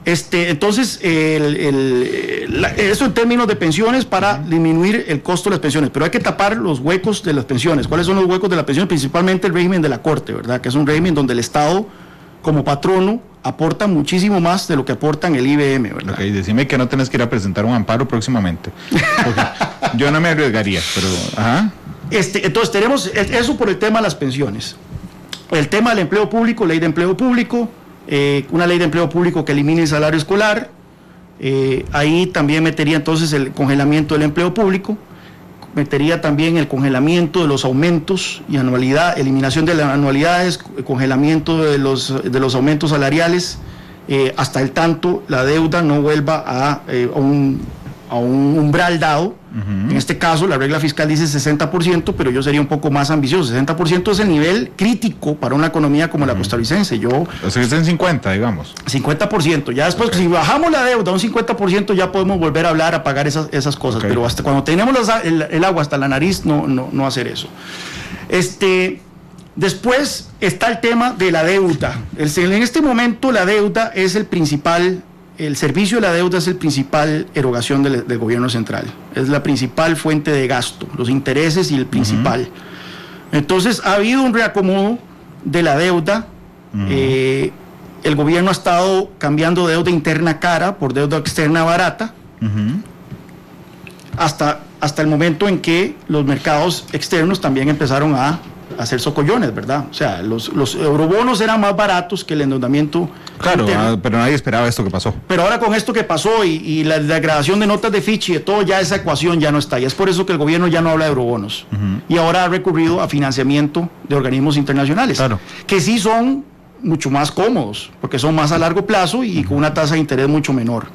Entonces, eso en términos de pensiones para disminuir el costo de las pensiones, pero hay que tapar los huecos de las pensiones. ¿Cuáles son los huecos de la pensión? Principalmente el régimen de la Corte, ¿verdad? Que es un régimen donde el Estado, como patrono, aporta muchísimo más de lo que aporta en el IBM, ¿verdad? Ok, decime que no tenés que ir a presentar un amparo próximamente. Yo no me arriesgaría, pero... Entonces, tenemos eso por el tema de las pensiones. El tema del empleo público, ley de empleo público, una ley de empleo público que elimine el salario escolar, ahí también metería entonces el congelamiento del empleo público, metería también el congelamiento de los aumentos y eliminación de las anualidades, congelamiento de los aumentos salariales, hasta el tanto la deuda no vuelva a un umbral dado. En este caso la regla fiscal dice 60%, pero yo sería un poco más ambicioso. 60% es el nivel crítico para una economía como la costarricense. O sea, es en 50, digamos. 50%. Ya después, si bajamos la deuda a un 50%, ya podemos volver a hablar, a pagar esas cosas. Pero hasta cuando tenemos el agua hasta la nariz, no hacer eso. Después está el tema de la deuda. En este momento la deuda es el servicio de la deuda es el principal erogación del gobierno central. Es la principal fuente de gasto, los intereses y el principal. Entonces ha habido un reacomodo de la deuda. El gobierno ha estado cambiando deuda interna cara por deuda externa barata. Hasta el momento en que los mercados externos también empezaron a hacer socollones, ¿verdad? O sea, los eurobonos eran más baratos que el endeudamiento. Claro, pero nadie esperaba esto que pasó. Pero ahora con esto que pasó y la degradación de notas de Fitch y de todo, ya esa ecuación ya no está. Y es por eso que el gobierno ya no habla de eurobonos. Y ahora ha recurrido a financiamiento de organismos internacionales, que sí son mucho más cómodos, porque son más a largo plazo y con una tasa de interés mucho menor.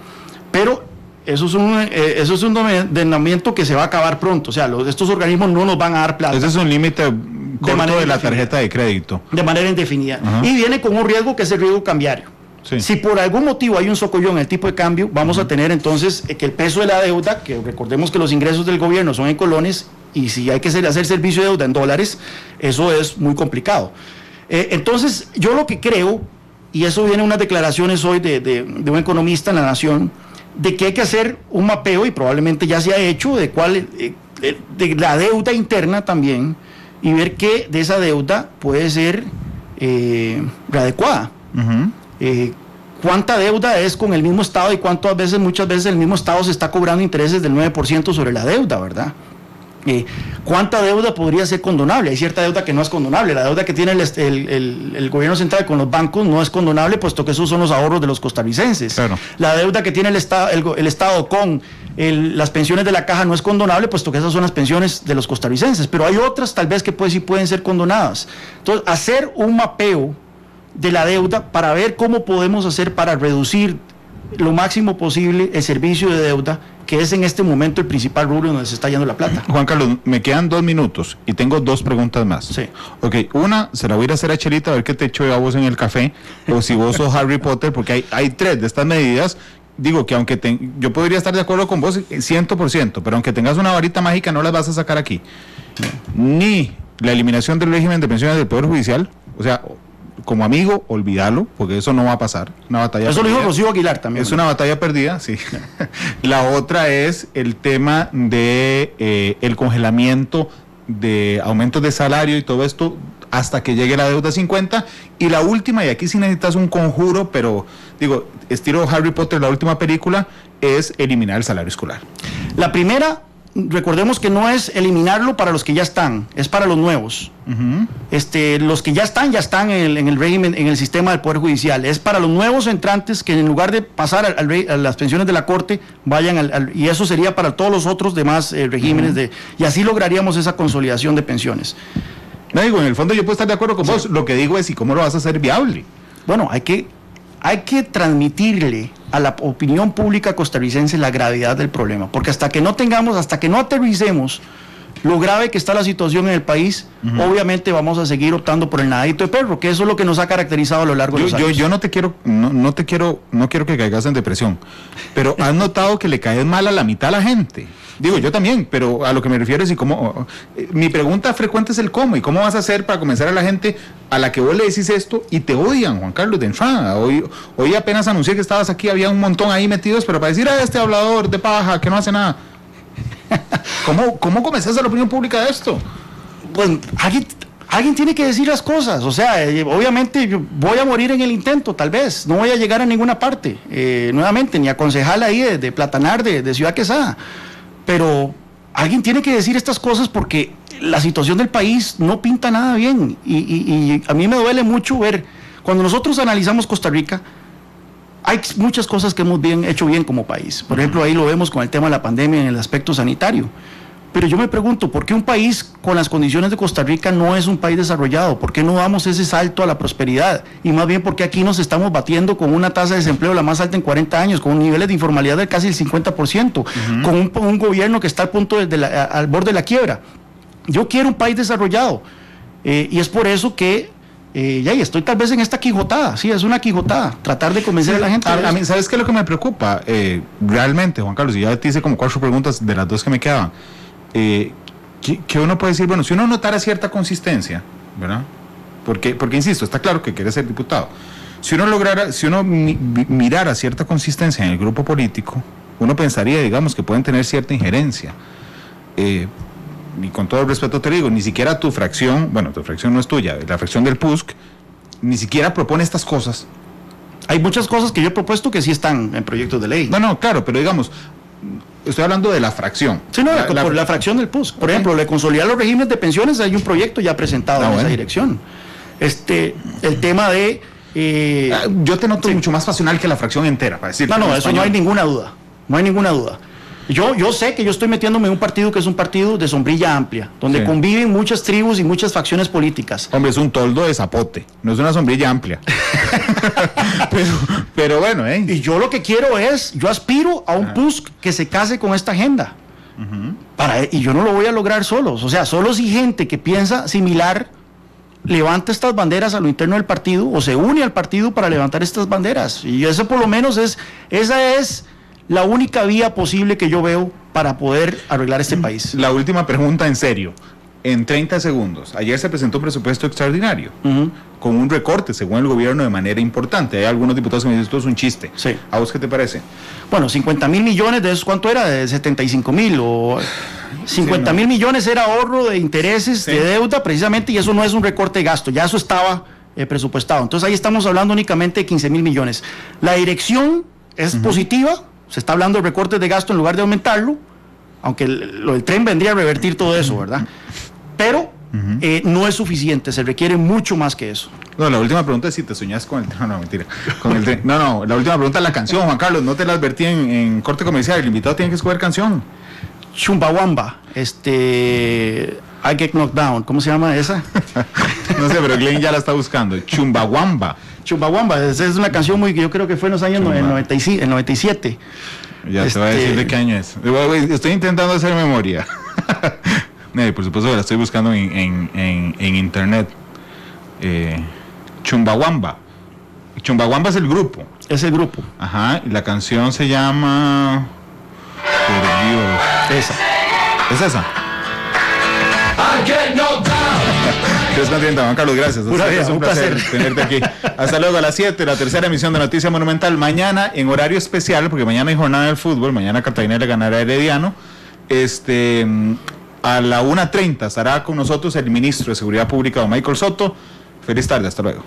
Pero eso es un ordenamiento que se va a acabar pronto. O sea, estos organismos no nos van a dar plata. Ese es un límite corto de la tarjeta de crédito. De manera indefinida. Ajá. Y viene con un riesgo que es el riesgo cambiario. Sí. Si por algún motivo hay un socollón en el tipo de cambio, vamos a tener entonces que el peso de la deuda, que recordemos que los ingresos del gobierno son en colones, y si hay que hacer servicio de deuda en dólares, eso es muy complicado. Entonces, yo lo que creo, y eso viene en unas declaraciones hoy de un economista en La Nación, de que hay que hacer un mapeo, y probablemente ya se ha hecho, de la deuda interna también, y ver qué de esa deuda puede ser readecuada. ¿Cuánta deuda es con el mismo Estado y muchas veces el mismo Estado se está cobrando intereses del 9% sobre la deuda, ¿verdad? ¿Cuánta deuda podría ser condonable? Hay cierta deuda que no es condonable. La deuda que tiene el gobierno central con los bancos no es condonable, puesto que esos son los ahorros de los costarricenses. Claro. La deuda que tiene el Estado con las pensiones de la caja no es condonable, puesto que esas son las pensiones de los costarricenses. Pero hay otras tal vez que sí pueden ser condonadas. Entonces, hacer un mapeo de la deuda para ver cómo podemos hacer para reducir lo máximo posible el servicio de deuda, que es en este momento el principal rubro donde se está yendo la plata. Juan Carlos, me quedan 2 minutos y tengo 2 preguntas más. Sí. Ok, una, se la voy a ir a hacer a Chelita a ver qué te echó a vos en el café, o si vos sos Harry Potter, porque hay 3 de estas medidas. Digo que aunque yo podría estar de acuerdo con vos 100%, pero aunque tengas una varita mágica no las vas a sacar aquí. Ni la eliminación del régimen de pensiones del Poder Judicial, o sea, como amigo, olvídalo, porque eso no va a pasar. Una batalla eso perdida. Lo dijo Rocío Aguilar también. Es una batalla perdida, sí. La otra es el tema de el congelamiento de aumentos de salario y todo esto hasta que llegue la deuda 50. Y la última, y aquí sí necesitas un conjuro, pero digo, estilo Harry Potter, la última película, es eliminar el salario escolar. La primera, recordemos que no es eliminarlo para los que ya están, es para los nuevos. Los que ya están en el régimen, en el sistema del Poder Judicial. Es para los nuevos entrantes que en lugar de pasar a las pensiones de la Corte, vayan y eso sería para todos los otros demás regímenes, y así lograríamos esa consolidación de pensiones. No digo, en el fondo yo puedo estar de acuerdo con vos, lo que digo es, ¿y cómo lo vas a hacer viable? Bueno, hay que transmitirle a la opinión pública costarricense la gravedad del problema, porque hasta que no aterricemos lo grave que está la situación en el país, obviamente vamos a seguir optando por el nadadito de perro, que eso es lo que nos ha caracterizado a lo largo de los años. Yo no quiero que caigas en depresión, pero has notado que le caes mal a la mitad a la gente. Digo, yo también, pero a lo que me refiero es y cómo. Mi pregunta frecuente es el cómo, y cómo vas a hacer para convencer a la gente a la que vos le decís esto y te odian, Juan Carlos, de entrada. Hoy apenas anuncié que estabas aquí, había un montón ahí metidos, pero para decir a este hablador de paja que no hace nada. ¿Cómo convences a la opinión pública de esto? Pues alguien tiene que decir las cosas. O sea, obviamente yo voy a morir en el intento, tal vez. No voy a llegar a ninguna parte, nuevamente, ni a concejal ahí de Platanar, de Ciudad Quesada. Pero alguien tiene que decir estas cosas porque la situación del país no pinta nada bien. Y a mí me duele mucho ver, cuando nosotros analizamos Costa Rica, hay muchas cosas que hemos hecho bien como país. Por ejemplo, ahí lo vemos con el tema de la pandemia en el aspecto sanitario. Pero yo me pregunto, ¿por qué un país con las condiciones de Costa Rica no es un país desarrollado? ¿Por qué no damos ese salto a la prosperidad? Y más bien, ¿por qué aquí nos estamos batiendo con una tasa de desempleo la más alta en 40 años, con niveles de informalidad de casi el 50%, con un gobierno que está al punto al borde de la quiebra? Yo quiero un país desarrollado. Y es por eso que estoy tal vez en esta quijotada, sí, es una quijotada, tratar de convencer a la gente. A mí, ¿sabes qué es lo que me preocupa? Realmente, Juan Carlos, y ya te hice como 4 preguntas de las 2 que me quedaban. Que uno puede decir, bueno, si uno notara cierta consistencia, ¿verdad? Porque insisto, está claro que quiere ser diputado. Si uno mirara cierta consistencia en el grupo político, uno pensaría, digamos, que pueden tener cierta injerencia. Y con todo el respeto te digo, ni siquiera tu fracción no es tuya, la fracción del PUSC, ni siquiera propone estas cosas. Hay muchas cosas que yo he propuesto que sí están en proyectos de ley. No, claro, pero digamos, estoy hablando de la fracción. Sí, no, la fracción del PUSC. Por ejemplo, de consolidar los regímenes de pensiones, hay un proyecto ya presentado en esa dirección. El tema de... yo te noto mucho más pasional que la fracción entera, para decir. No, eso no hay ninguna duda. No hay ninguna duda. Yo sé que yo estoy metiéndome en un partido que es un partido de sombrilla amplia, donde conviven muchas tribus y muchas facciones políticas. Hombre, es un toldo de zapote, no es una sombrilla amplia. pero bueno, Y yo lo que quiero es, yo aspiro a un PUSC que se case con esta agenda. Y yo no lo voy a lograr solos. O sea, solo si gente que piensa similar levanta estas banderas a lo interno del partido o se une al partido para levantar estas banderas. Y eso por lo menos esa es la única vía posible que yo veo para poder arreglar este país. La última pregunta en serio. En 30 segundos. Ayer se presentó un presupuesto extraordinario, con un recorte, según el gobierno, de manera importante. Hay algunos diputados que me dicen, esto es un chiste. Sí. ¿A vos qué te parece? Bueno, 50,000 millones de esos, ¿cuánto era? De 75,000 o 50,000 millones era ahorro de intereses, de deuda, precisamente, y eso no es un recorte de gasto, ya eso estaba presupuestado. Entonces ahí estamos hablando únicamente de 15,000 millones. La dirección es positiva, se está hablando de recortes de gasto en lugar de aumentarlo, aunque lo del tren vendría a revertir todo eso, ¿verdad? Pero no es suficiente, se requiere mucho más que eso. No, la última pregunta es si te soñás con el tren. No, mentira. Con el tren. No, la última pregunta es la canción, Juan Carlos. No te la advertí en corte comercial. El invitado tiene que escoger canción. Chumbawamba, I Get Knocked Down. ¿Cómo se llama esa? No sé, pero Glenn ya la está buscando. Chumbawamba. Chumbawamba, es una canción yo creo que fue en los años 97. Ya te voy a decir de qué año es. Estoy intentando hacer memoria. Por supuesto que la estoy buscando en internet. Chumbawamba. Chumbawamba es el grupo. Es el grupo. Ajá, y la canción se llama... Por Dios. Esa. ¿Es esa? Dios contenta, Juan Carlos, gracias. Es un placer tenerte aquí. Hasta luego, a las 7, la tercera emisión de Noticia Monumental. Mañana, en horario especial, porque mañana hay jornada del fútbol, mañana Cartagena le ganará a Herediano. A la 1:30 estará con nosotros el ministro de Seguridad Pública, don Michael Soto. Feliz tarde, hasta luego.